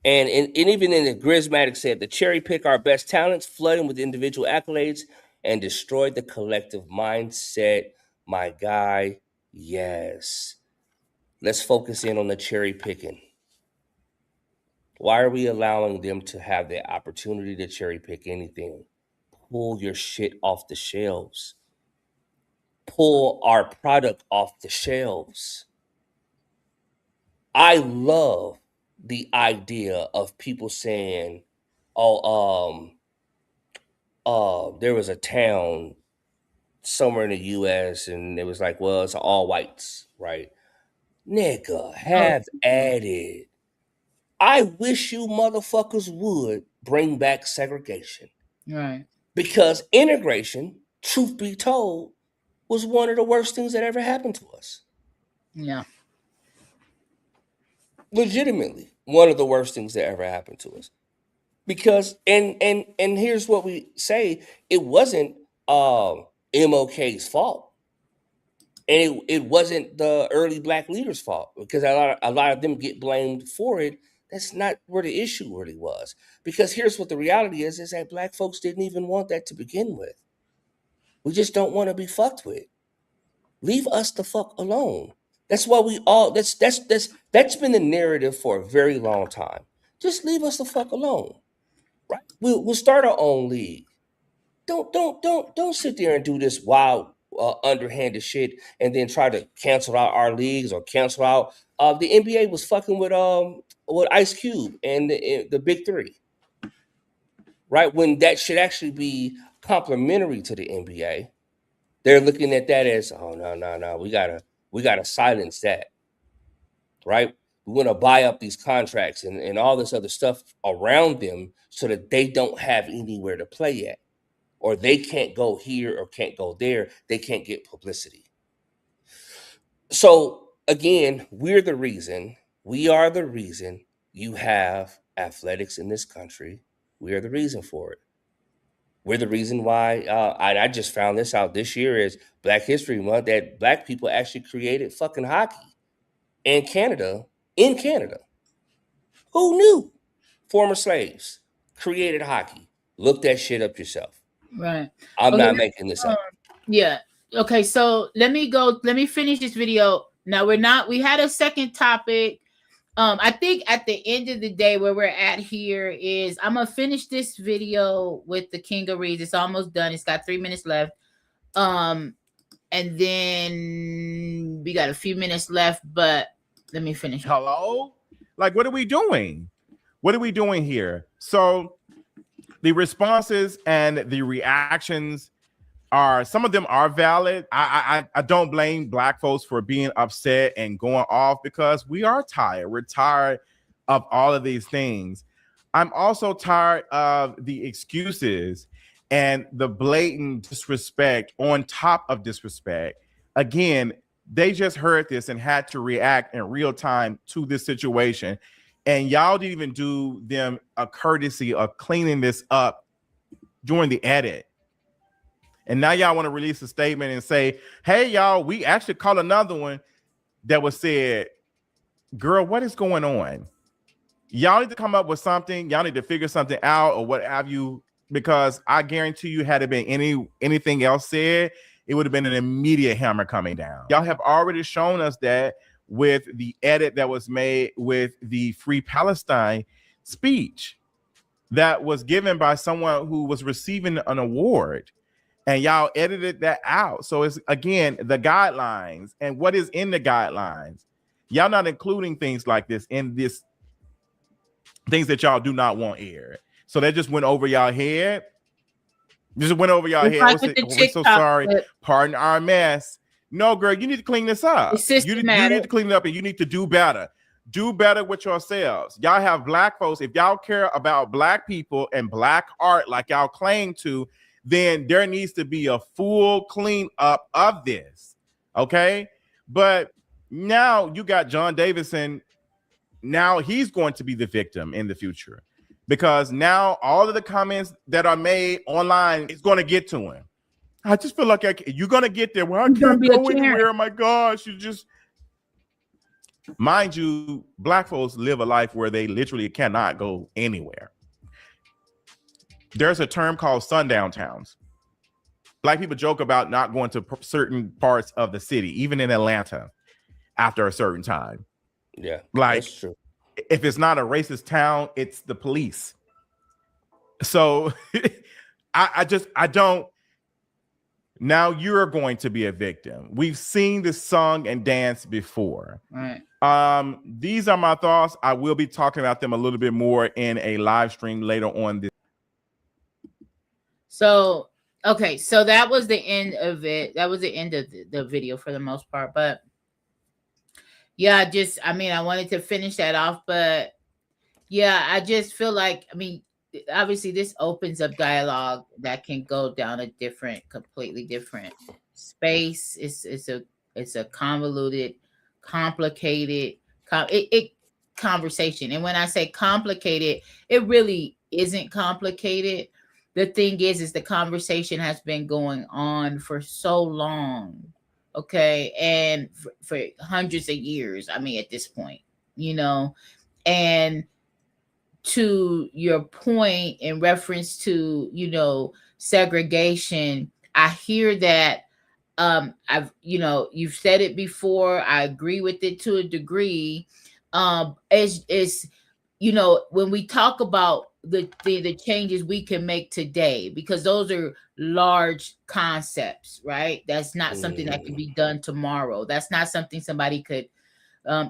And even in the Grismatic said, the cherry pick our best talents, flooding with individual accolades, and destroy the collective mindset. My guy, yes. Let's focus in on the cherry picking. Why are we allowing them to have the opportunity to cherry pick anything? Pull your shit off the shelves. Pull our product off the shelves. I love the idea of people saying, oh, there was a town somewhere in the US and it was like, well, it's all whites, right? Nigga, have at it. I wish you motherfuckers would bring back segregation. Right. Because integration, truth be told, was one of the worst things that ever happened to us. Yeah. Legitimately, one of the worst things that ever happened to us. Because and here's what we say, it wasn't MLK's fault. And it wasn't the early Black leaders' fault, because a lot of them get blamed for it. That's not where the issue really was. Because here's what the reality is that Black folks didn't even want that to begin with. We just don't want to be fucked with. Leave us the fuck alone. That's why we all that's been the narrative for a very long time. Just leave us the fuck alone. Right? We'll start our own league. Don't sit there and do this wild underhanded shit and then try to cancel out our leagues or cancel out the NBA was fucking with Ice Cube and the Big Three. Right? When that should actually be complementary to the NBA. They're looking at that as, oh no, we gotta silence that, right? We want to buy up these contracts and all this other stuff around them so that they don't have anywhere to play at, or they can't go here or can't go there. They can't get publicity. So again, we are the reason you have athletics in this country. We are the reason for it. We're the reason why, I just found this out this year is Black History Month, that Black people actually created fucking hockey in Canada. Who knew? Former slaves created hockey. Look that shit up yourself. Right. I'm not making this up. Yeah. Okay, so let me finish this video. Now we had a second topic. I think at the end of the day, where we're at here is I'm gonna finish this video with the King of Reads. It's almost done. It's got 3 minutes left. And then we got a few minutes left, but let me finish. Hello? Like, what are we doing? What are we doing here? So the responses and the reactions some of them are valid. I don't blame Black folks for being upset and going off, because we are tired. We're tired of all of these things. I'm also tired of the excuses and the blatant disrespect on top of disrespect. Again, they just heard this and had to react in real time to this situation. And y'all didn't even do them a courtesy of cleaning this up during the edit. And now y'all want to release a statement and say, hey, y'all, we actually caught another one that was said, girl, what is going on? Y'all need to come up with something. Y'all need to figure something out or what have you, because I guarantee you, had it been anything else said, it would have been an immediate hammer coming down. Y'all have already shown us that with the edit that was made with the Free Palestine speech that was given by someone who was receiving an award. And y'all edited that out. So it's, again, the guidelines and what is in the guidelines. Y'all not including things like this in this, things that y'all do not want aired. So that just went over y'all head. Just went over y'all head. We're so sorry. Pardon our mess. No, girl, you need to clean this up. You need to clean it up, and you need to do better. Do better with yourselves. Y'all have black folks. If y'all care about black people and black art like y'all claim to, then there needs to be a full clean up of this. Okay? But now you got John Davidson. Now he's going to be the victim in the future, because now all of the comments that are made online is going to get to him. I just feel like you're going to get there. Well, I can't go anywhere. Oh my gosh. You just, mind you, black folks live a life where they literally cannot go anywhere. There's a term called sundown towns. Black people joke about not going to certain parts of the city, even in Atlanta, after a certain time. Yeah, like, that's true. If it's not a racist town, it's the police. So I don't. Now you're going to be a victim. We've seen this song and dance before. All right. These are my thoughts. I will be talking about them a little bit more in a live stream later on this. So, okay. So that was the end of it. That was the end of the video for the most part. But yeah, I wanted to finish that off. But yeah, I just feel like, obviously this opens up dialogue that can go down a completely different space. It's a convoluted, complicated conversation. And when I say complicated, it really isn't complicated. The thing is the conversation has been going on for so long, okay, and for hundreds of years. At this point, and to your point in reference to, segregation, I hear that. You've said it before. I agree with it to a degree. It's when we talk about the changes we can make today, because those are large concepts, right? That's not something that can be done tomorrow. That's not something somebody could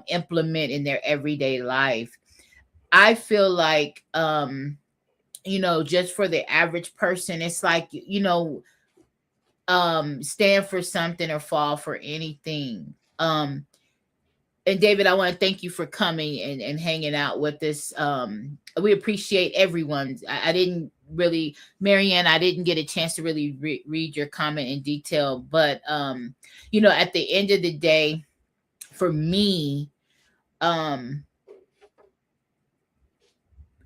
implement in their everyday life. I feel like, just for the average person, it's like, stand for something or fall for anything. And David, I want to thank you for coming and hanging out with us. We appreciate everyone. I didn't really, Marianne, I didn't get a chance to really read your comment in detail, but at the end of the day, for me,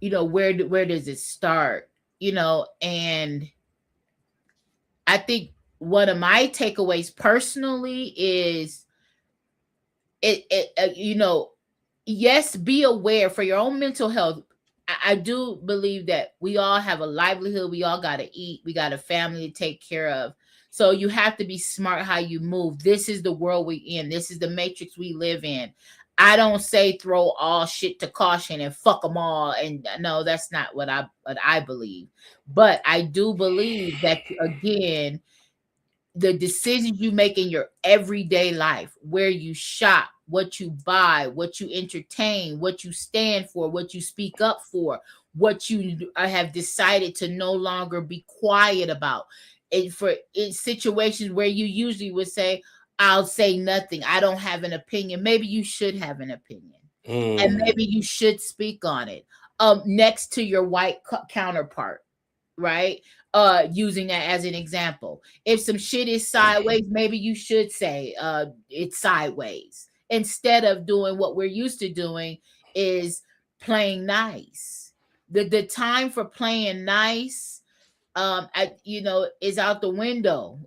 where does it start? And I think one of my takeaways personally is yes, be aware for your own mental health. I do believe that we all have a livelihood. We all got to eat. We got a family to take care of. So you have to be smart how you move. This is the world we in. This is the matrix we live in. I don't say throw all shit to caution and fuck them all. And no, that's not what I believe. But I do believe that, again, the decisions you make in your everyday life, where you shop, what you buy, what you entertain, what you stand for, what you speak up for, what you have decided to no longer be quiet about. And in situations where you usually would say, I'll say nothing, I don't have an opinion. Maybe you should have an opinion. And maybe you should speak on it next to your white counterpart, right? Using that as an example. If some shit is sideways, maybe you should say it's sideways, instead of doing what we're used to doing, is playing nice. The time for playing nice is out the window.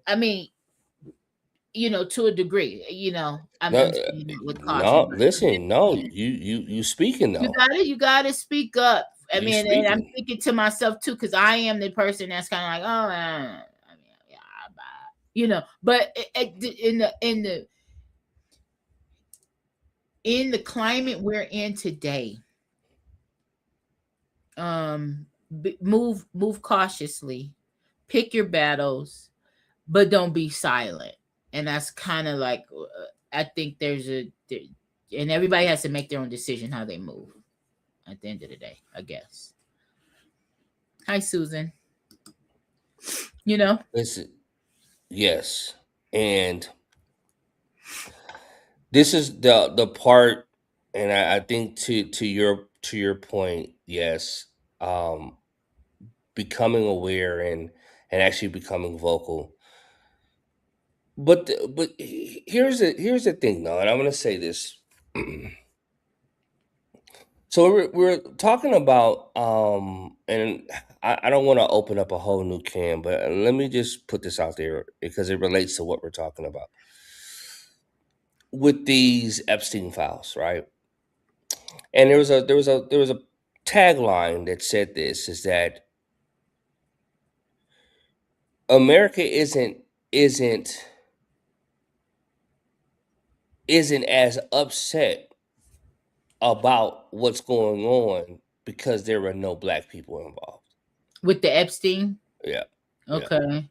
To a degree, I'm saying it with caution. No, listen, no, you speaking though. You gotta speak up. And I'm thinking to myself too, because I am the person that's kind of like, but in the climate we're in today, move cautiously, pick your battles, but don't be silent. And that's kind of like, I think and everybody has to make their own decision how they move at the end of the day, I guess. Hi, Susan. Listen, yes. And this is the part, and I think to your point, yes, becoming aware and actually becoming vocal. But here's the thing though, and I'm gonna say this. So we're talking about and I don't want to open up a whole new can, but let me just put this out there because it relates to what we're talking about with these Epstein files, right? And there was a tagline that said this, is that America isn't as upset about what's going on because there are no black people involved with the Epstein. Yeah. Okay.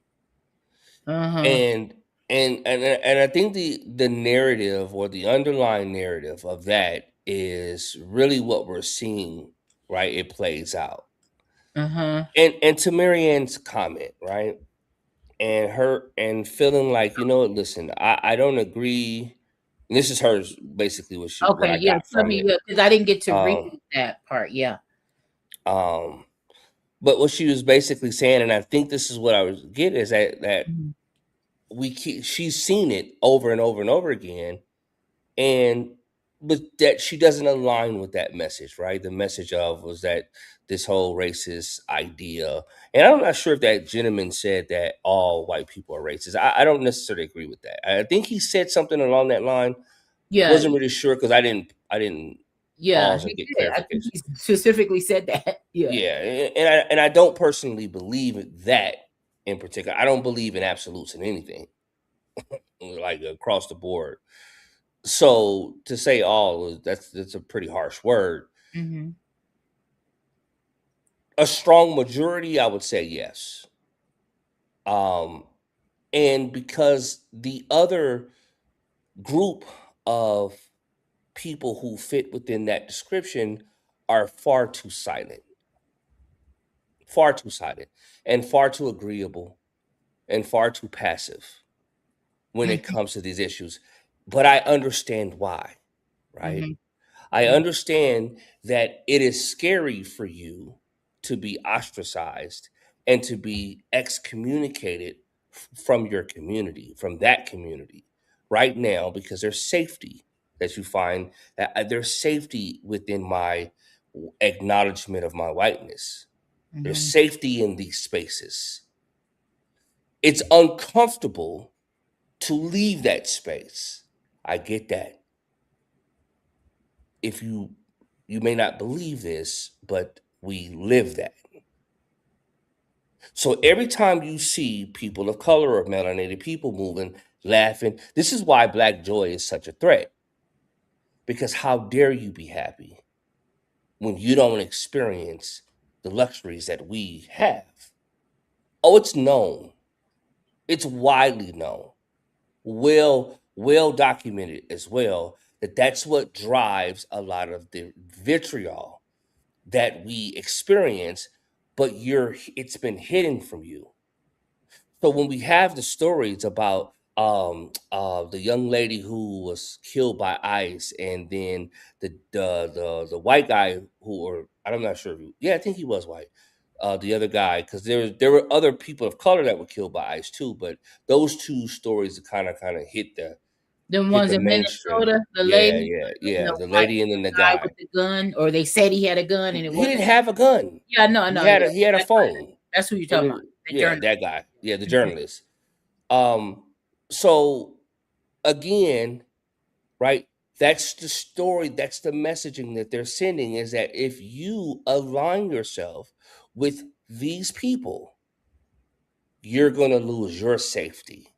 And I think the narrative, or the underlying narrative of that, is really what we're seeing, right? It plays out. And to Marianne's comment, right? And feeling like, listen, I don't agree. And this is hers, basically, what she. Okay, yeah, tell me, because I didn't get to read that part. Yeah. But what she was basically saying, and I think this is what I was getting, is that she's seen it over and over and over again, but that she doesn't align with that message, right? The message was that this whole racist idea, and I'm not sure if that gentleman said that all white people are racist. I don't necessarily agree with that. I think he said something along that line. Yeah, wasn't really sure because I didn't. Yeah, pause and get clarification. I think he specifically said that. Yeah, and I don't personally believe that in particular. I don't believe in absolutes in anything, like across the board. So to say all, that's a pretty harsh word. A strong majority, I would say yes. And because the other group of people who fit within that description are far too silent, and far too agreeable, and far too passive when it comes to these issues. But I understand why, right? I understand that it is scary for you to be ostracized and to be excommunicated from your community, from that community right now, because there's safety that you find, that there's safety within my acknowledgement of my whiteness. There's safety in these spaces. It's uncomfortable to leave that space. I get that. If you may not believe this, but we live that. So every time you see people of color or melanated people moving, laughing, this is why Black joy is such a threat. Because how dare you be happy when you don't experience the luxuries that we have? Oh, it's known. It's widely known. Well documented as well, that's what drives a lot of the vitriol that we experience, but it's been hidden from you. So when we have the stories about the young lady who was killed by ICE, and then the white guy I'm not sure I think he was white. The other guy, because there were other people of color that were killed by ICE too, but those two stories kind of hit the ones in Minnesota, the lady, the lady, and then the guy with the gun, or they said he had a gun, and he didn't have a gun. Yeah, no, he had a phone. That's who you're talking about. That guy. Yeah, the journalist. So again, right? That's the story. That's the messaging that they're sending, is that if you align yourself with these people, you're going to lose your safety.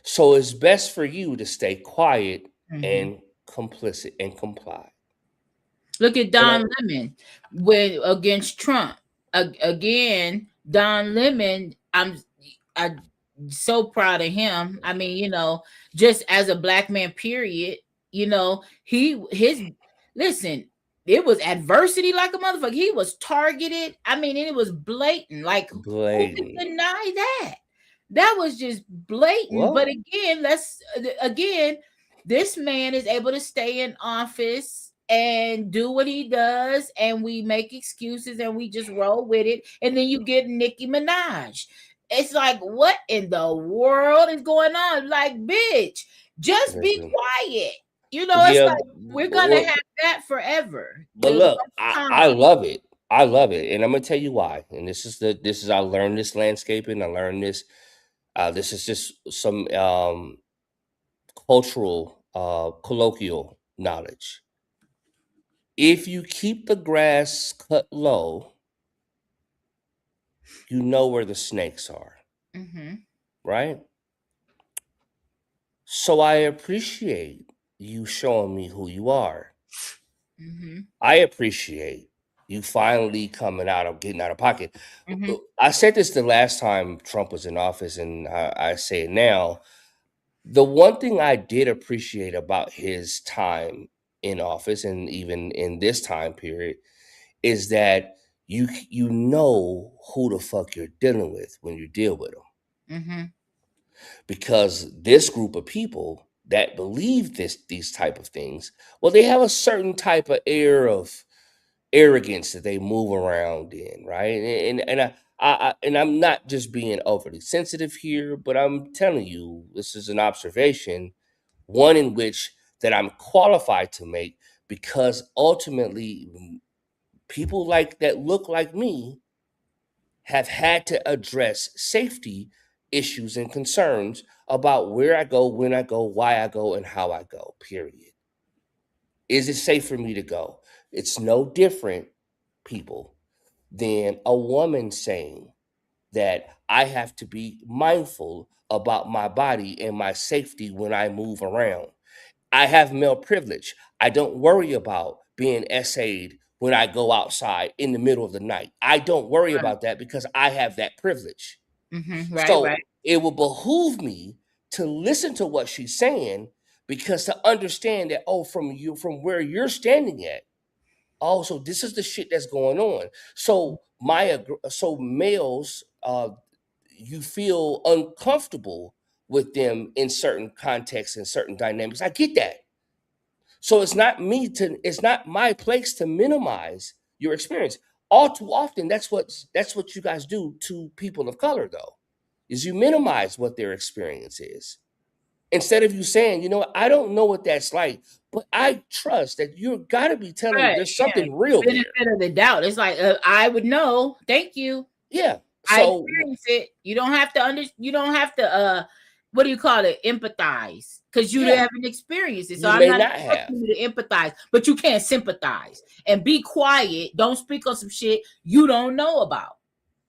So it's best for you to stay quiet and complicit and comply. Look at Don Lemon against Trump. Again, Don Lemon, so proud of him. I mean, you know, just as a black man, period, you know, listen, it was adversity like a motherfucker. He was targeted. I mean, and it was blatant. Like, who can deny that? That was just blatant. What? But again, this man is able to stay in office and do what he does, and we make excuses and we just roll with it. And then you get Nicki Minaj. It's like, what in the world is going on? Like, bitch, just be quiet. You know, it's like we're gonna have that forever. But look, I love it. I love it, and I'm gonna tell you why. And this is I learned this landscaping. I learned this. This is just some cultural, colloquial knowledge. If you keep the grass cut low, you know where the snakes are, right? So I appreciate you showing me who you are. I appreciate you finally coming out of getting out of pocket. I said this the last time Trump was in office, and I say it now. The one thing I did appreciate about his time in office, and even in this time period, is that you know who the fuck you're dealing with when you deal with them. Because this group of people that believe these type of things, well, they have a certain type of air of arrogance that they move around in, right? And I'm not just being overly sensitive here, but I'm telling you, this is an observation, one in which that I'm qualified to make, because ultimately people like that look like me have had to address safety issues and concerns about where I go, when I go, why I go, and how I go, period. Is it safe for me to go? It's no different, people, than a woman saying that I have to be mindful about my body and my safety when I move around. I have male privilege. I don't worry about being essayed when I go outside in the middle of the night. I don't worry about that because I have that privilege. So it will behoove me to listen to what she's saying, because to understand that, from where you're standing at, so this is the shit that's going on. So males, you feel uncomfortable with them in certain contexts and certain dynamics. I get that. So it's not my place to minimize your experience. All too often, that's what you guys do to people of color, though, is you minimize what their experience is. Instead of you saying, you know what, I don't know what that's like, but I trust that you've got to be telling me there's something real there. Benefit of the doubt. It's like, I would know. Thank you. Yeah. I experience it. You don't have to what do you call it? Empathize, because you haven't experienced it. So I'm not expecting you to empathize, but you can't sympathize and be quiet. Don't speak on some shit you don't know about.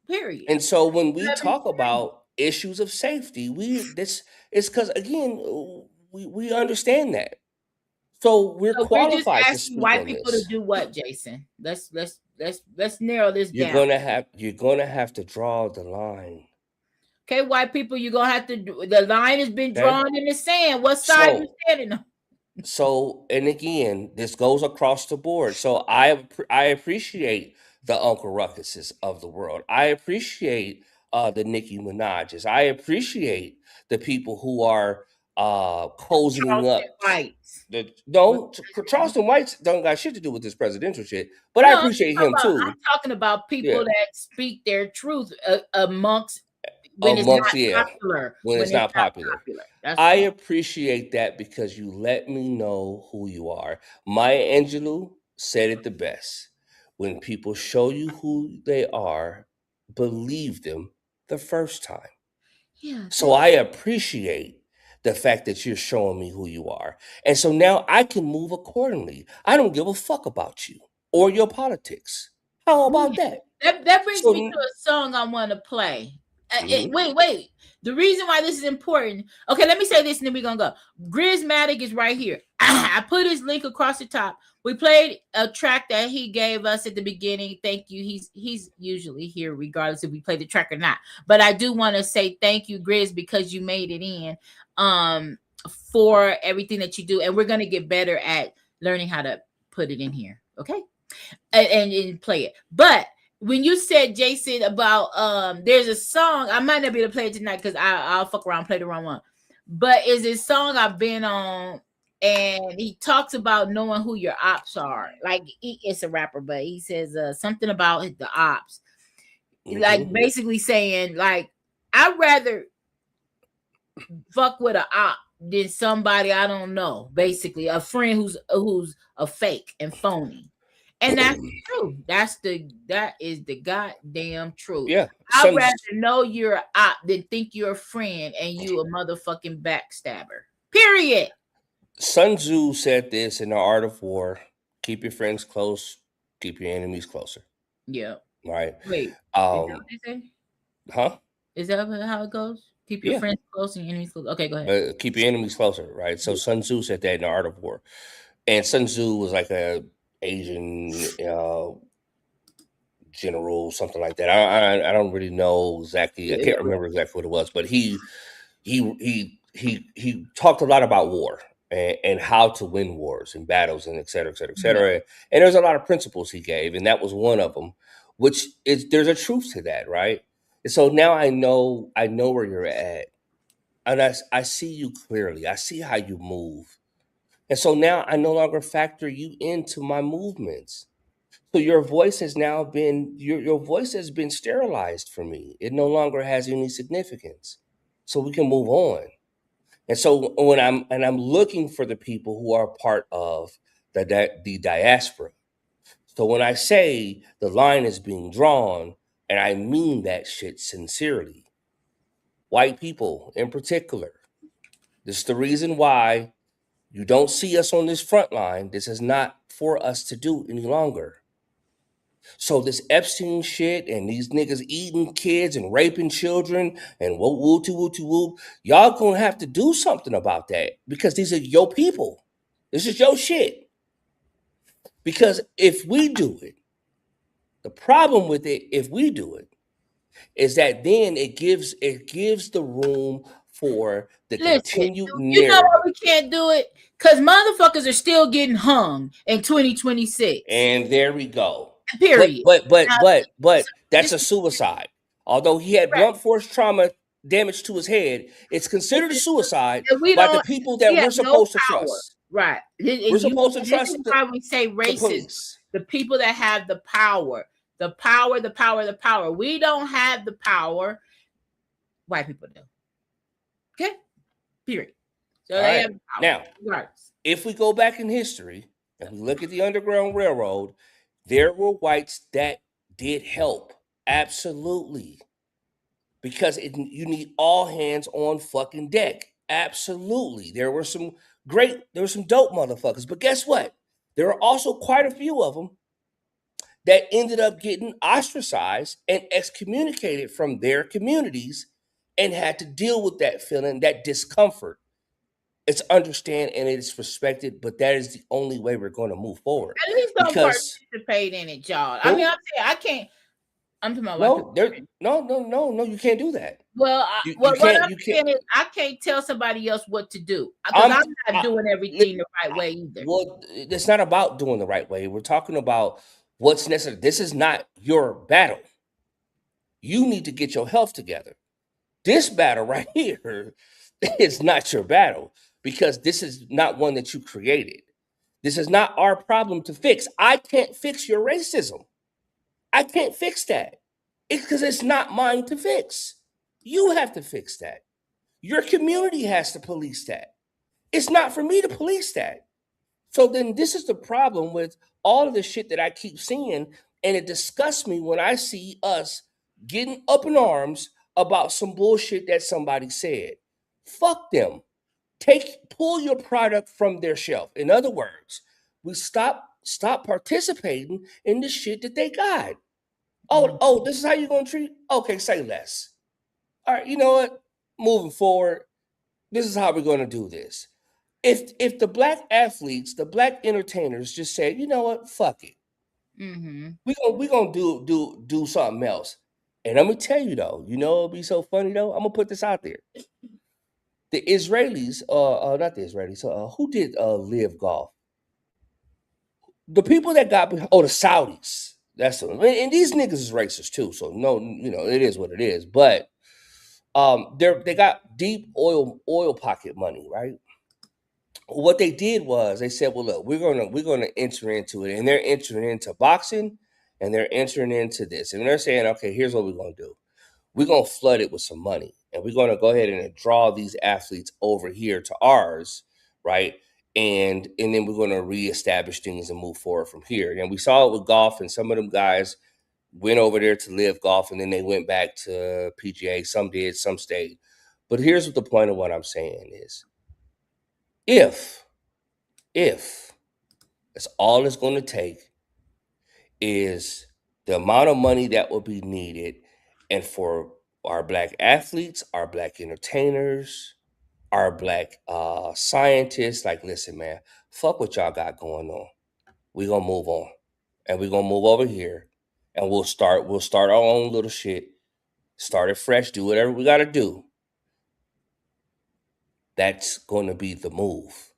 Period. And so when we talk about issues of safety, it's because, again, we understand that. So we're qualified to speak white on people this. to do what, Jason? Let's narrow this down. You're gonna have to draw the line. Okay, white people, you're gonna have to do. The line has been drawn in the sand. What side you standing on? So, and again, this goes across the board. So I appreciate the Uncle Ruckuses of the world. I appreciate the Nicki Minaj's. I appreciate the people who are cozying up. Charleston White's don't got shit to do with this presidential shit, but I appreciate him too. I'm talking about people that speak their truth amongst when it's not popular. When it's not popular. I appreciate that, because you let me know who you are. Maya Angelou said it the best. When people show you who they are, believe them the first time. Yeah. So I appreciate the fact that you're showing me who you are. And so now I can move accordingly. I don't give a fuck about you or your politics. How about that? That brings me to a song I want to play. Wait. The reason why this is important. Okay, let me say this and then we're going to go. Grizmatic is right here. I put his link across the top. We played a track that he gave us at the beginning. Thank you. He's usually here regardless if we play the track or not. But I do want to say thank you, Grizz, because you made it in for everything that you do. And we're going to get better at learning how to put it in here. Okay? And play it. But when you said, Jason, about there's a song, I might not be able to play it tonight because I'll fuck around, play the wrong one. But is this song I've been on, and he talks about knowing who your ops are. Like it's a rapper, but he says something about the ops. Like basically saying, like, I'd rather fuck with an op than somebody I don't know. Basically, a friend who's a fake and phony. And that's true. That is the goddamn truth. Yeah. I'd rather know you're an op than think you're a friend and you a motherfucking backstabber. Period. Sun Tzu said this in The Art of War: keep your friends close, keep your enemies closer. Yeah. Right. Wait. Is that what they say? Huh? Is that how it goes? Keep your friends close and your enemies close. Okay, go ahead. Keep your enemies closer, right? So Sun Tzu said that in The Art of War. And Sun Tzu was like a Asian general, something like that. I don't really know exactly. I can't remember exactly what it was, but he talked a lot about war and how to win wars and battles and et cetera, et cetera, et cetera. And there's a lot of principles he gave, and that was one of them, which is there's a truth to that, right? And so now I know where you're at, and I see you clearly. I see how you move. And so now I no longer factor you into my movements. So your voice has now been your voice has been sterilized for me. It no longer has any significance. So we can move on. And so when I'm looking for the people who are part of the diaspora. So when I say the line is being drawn, and I mean that shit sincerely, white people in particular, this is the reason why you don't see us on this front line. This is not for us to do any longer. So this Epstein shit and these niggas eating kids and raping children and whoop, y'all gonna have to do something about that because these are your people. This is your shit. Because if we do it, the problem with it, if we do it, is that then it gives the room for the continued narrative. You know why we can't do it? Because motherfuckers are still getting hung in 2026. And there we go. Period. But that's a suicide. Although he had blunt force trauma damage to his head, it's considered a suicide by the people that we're supposed to trust. Right. We're supposed to trust. This is why we say racist. The people that have the power. The power. We don't have the power. White people do. Okay? Period. So they have power. Now, if we go back in history and we look at the Underground Railroad, there were whites that did help. Absolutely. Because you need all hands on fucking deck. Absolutely. There were some dope motherfuckers. But guess what? There are also quite a few of them that ended up getting ostracized and excommunicated from their communities and had to deal with that feeling, that discomfort. It's understand and it's respected, but that is the only way we're going to move forward. At least don't participate in it, y'all. I mean, I'm saying I can't. I'm talking about no, you can't do that. Well, I can't tell somebody else what to do because I'm not doing everything the right way either. Well, it's not about doing the right way. We're talking about what's necessary. This is not your battle. You need to get your health together. This battle right here is not your battle because this is not one that you created. This is not our problem to fix. I can't fix your racism. I can't fix that. It's because it's not mine to fix. You have to fix that. Your community has to police that. It's not for me to police that. So then this is the problem with all of the shit that I keep seeing, and it disgusts me when I see us getting up in arms about some bullshit that somebody said. Fuck them. Pull your product from their shelf. In other words, we stop participating in the shit that they got. Oh, this is how you're gonna treat? Okay, say less. all right, you know what? Moving forward, this is how we're going to do this. If the black athletes, the black entertainers just say, you know what, fuck it. We gonna do something else. And let me tell you though, you know it'll be so funny though. I'm gonna put this out there. The Israelis, not the Israelis, who did live golf? The people that got the Saudis. That's and these niggas is racist too. So no, you know it is what it is. But they got deep oil pocket money, right? What they did was they said, well, look, we're gonna enter into it, and they're entering into boxing, and they're entering into this, and they're saying, okay, here's what we're gonna do. We're gonna flood it with some money, and we're gonna go ahead and draw these athletes over here to ours, right? And then we're gonna reestablish things and move forward from here. And we saw it with golf, and some of them guys went over there to live golf, and then they went back to PGA. Some did, some stayed. But here's what the point of what I'm saying is, if that's all it's going to take is the amount of money that will be needed, and for our black athletes, our black entertainers, our black scientists, like, listen, man, fuck what y'all got going on. We're going to move on, and we're going to move over here, and we'll start our own little shit, start it fresh, do whatever we got to do. That's going to be the move.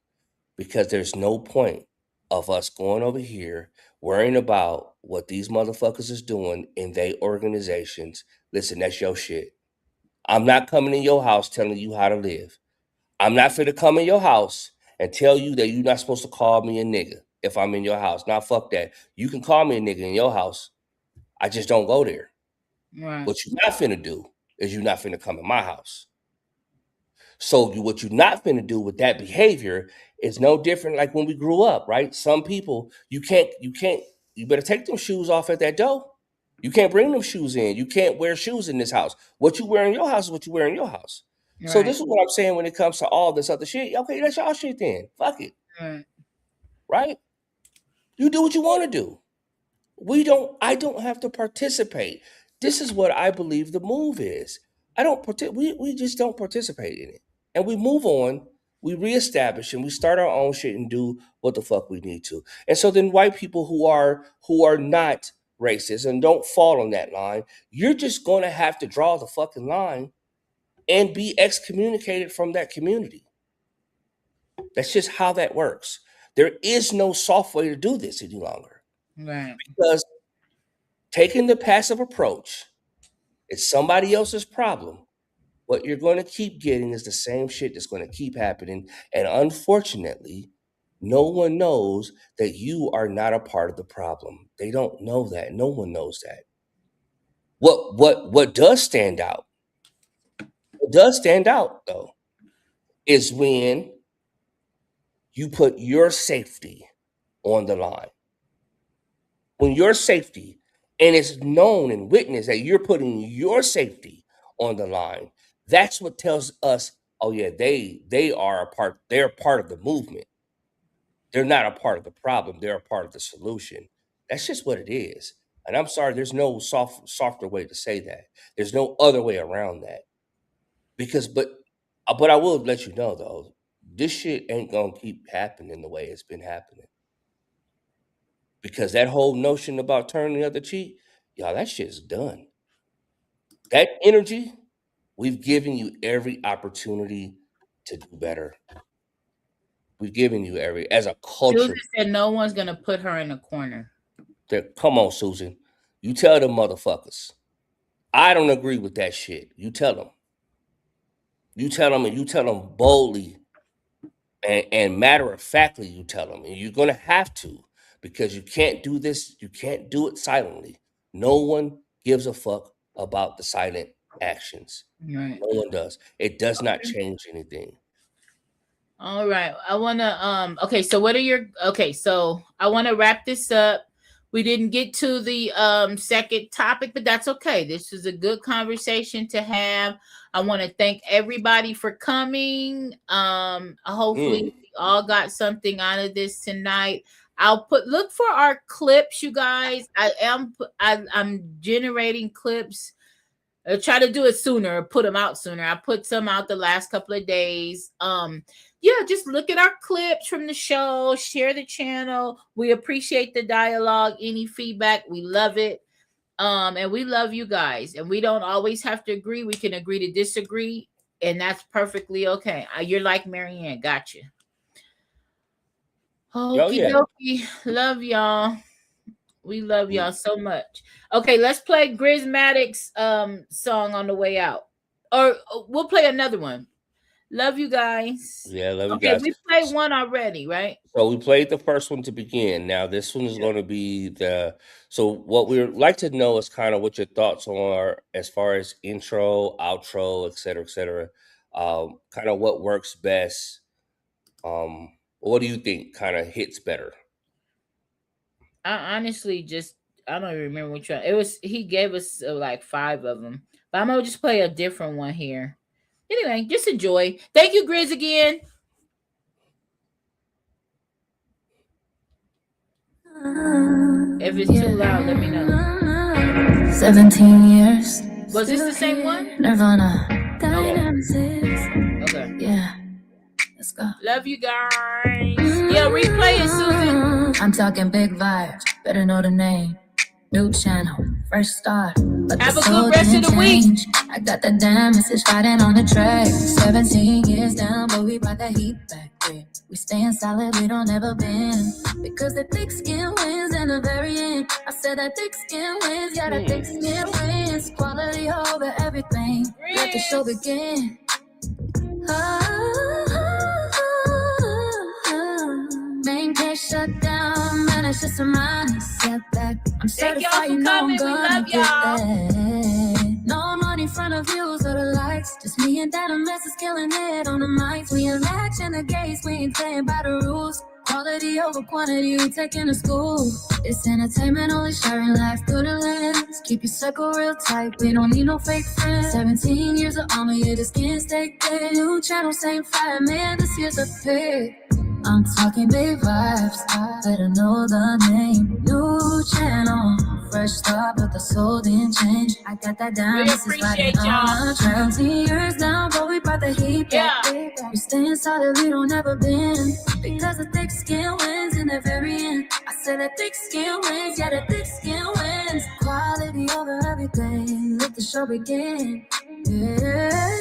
Because there's no point of us going over here worrying about what these motherfuckers is doing in their organizations. Listen, that's your shit. I'm not coming in your house telling you how to live. I'm not finna come in your house and tell you that you're not supposed to call me a nigga if I'm in your house. Now, fuck that. You can call me a nigga in your house. I just don't go there. Right. What you're not finna do is you're not finna come in my house. So what you're not finna do with that behavior is no different like when we grew up, right? Some people, you better take them shoes off at that door. You can't bring them shoes in. You can't wear shoes in this house. What you wear in your house is what you wear in your house. Right. So this is what I'm saying when it comes to all this other shit. Okay, that's y'all shit then. Fuck it. Right? You do what you want to do. I don't have to participate. This is what I believe the move is. We just don't participate in it. And we move on, we reestablish, and we start our own shit and do what the fuck we need to. And so then white people who are not racist and don't fall on that line, you're just going to have to draw the fucking line and be excommunicated from that community. That's just how that works. There is no soft way to do this any longer. Right. Because taking the passive approach, it's somebody else's problem. What you're going to keep getting is the same shit that's going to keep happening. And unfortunately, no one knows that you are not a part of the problem. They don't know that. No one knows that. What does stand out? What does stand out, though, is when you put your safety on the line. When your safety, and it's known and witnessed that you're putting your safety on the line, that's what tells us, oh yeah, they are a part, they're part of the movement. They're not a part of the problem, they're a part of the solution. That's just what it is. And I'm sorry, there's no softer way to say that. There's no other way around that. But I will let you know though, this shit ain't gonna keep happening the way it's been happening. Because that whole notion about turning the other cheek, y'all, that shit's done. That energy, we've given you every opportunity to do better. We've given you as a culture. Susan said no one's going to put her in a corner. Come on, Susan. You tell them motherfuckers. I don't agree with that shit. You tell them. You tell them, and you tell them boldly and matter-of-factly you tell them. And you're going to have to, because you can't do this. You can't do it silently. No one gives a fuck about the silent actions. Right. No one does. It does not change anything. All right. I want to okay, so so I want to wrap this up. We didn't get to the second topic, but that's okay. This is a good conversation to have. I want to thank everybody for coming. Hopefully we all got something out of this tonight. Look for our clips, you guys. I'm generating clips I'll try to do it sooner, put them out sooner. I put some out the last couple of days. Yeah, just look at our clips from the show, share the channel. We appreciate the dialogue, any feedback. We love it. And we love you guys. And we don't always have to agree. We can agree to disagree. And that's perfectly okay. You're like Marianne. Gotcha. Okie dokie. Love y'all. We love y'all so much. Okay, let's play Grismatic's song on the way out. Or we'll play another one. Love you guys. Yeah, love you guys. We played one already, right? So we played the first one to begin. Now this one is going to be so what we'd like to know is kind of what your thoughts are as far as intro, outro, et cetera, kind of what works best. What do you think kind of hits better? I honestly I don't even remember which one. It was, he gave us like 5 of them. But I'm going to just play a different one here. Anyway, just enjoy. Thank you, Grizz, again. If it's too loud, let me know. 17 years. Was this the same one? Nirvana. Okay. Yeah. Let's go. Love you guys. Yeah, replay it, Susan. I'm talking big vibes. Better know the name. New channel. Fresh start. But have a good rest of the week. I got the damn message fighting on the track. 17 years down, but we brought the heat back there. We staying solid, we don't ever bend. Because the thick skin wins in the very end. I said that thick skin wins, yeah, that thick skin wins. Quality over everything. Let the show begin. Main case shut down, man, it's just a minor setback. I'm certified, you know I'm gonna get that. No money in front of views or the likes. Just me and that, a mess is killing it on the mics. We unlatched in the gates, we ain't playing by the rules. Quality over quantity, we taking to school. It's entertainment, only sharing life through the lens. Keep your circle real tight, we don't need no fake friends. 17 years of armor, yeah, the skin stay dead. New channel, same fire, man, this year's a pick. I'm talking big vibes, better know the name. New channel, fresh start, but the soul didn't change. I got that down, we this is fighting on the trail. 10 years down, but we brought the heat back. We staying solid, we don't ever bend. Because the thick skin wins in the very end. I said that thick skin wins, yeah, the thick skin wins. Quality over everything, let the show begin. Yeah.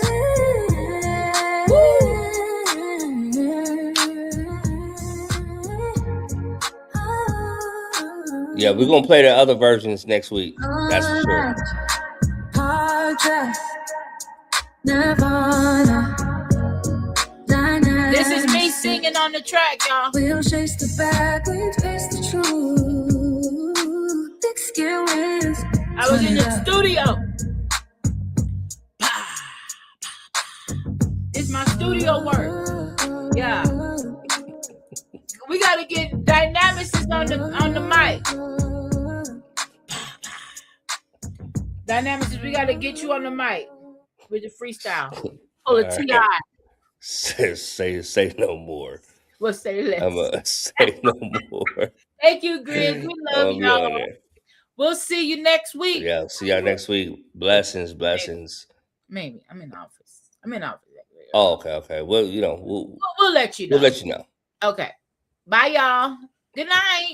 Yeah, we're gonna play the other versions next week. That's for sure. This is me singing on the track, y'all. We'll chase the back, we'll chase the truth. Thick skin wins. I was in the studio. It's my studio work. Yeah. We gotta get dynamics on the mic. Dynamics, we gotta get you on the mic with the freestyle. Oh, the TI. Say no more. We'll say less. I'm gonna say no more. Thank you, Grizz. We love y'all. We'll see you next week. Yeah, see y'all next week. Blessings. Maybe. I'm in office. Oh, okay. Well, you know, we'll let you know. We'll let you know. Okay. Bye, y'all. Good night.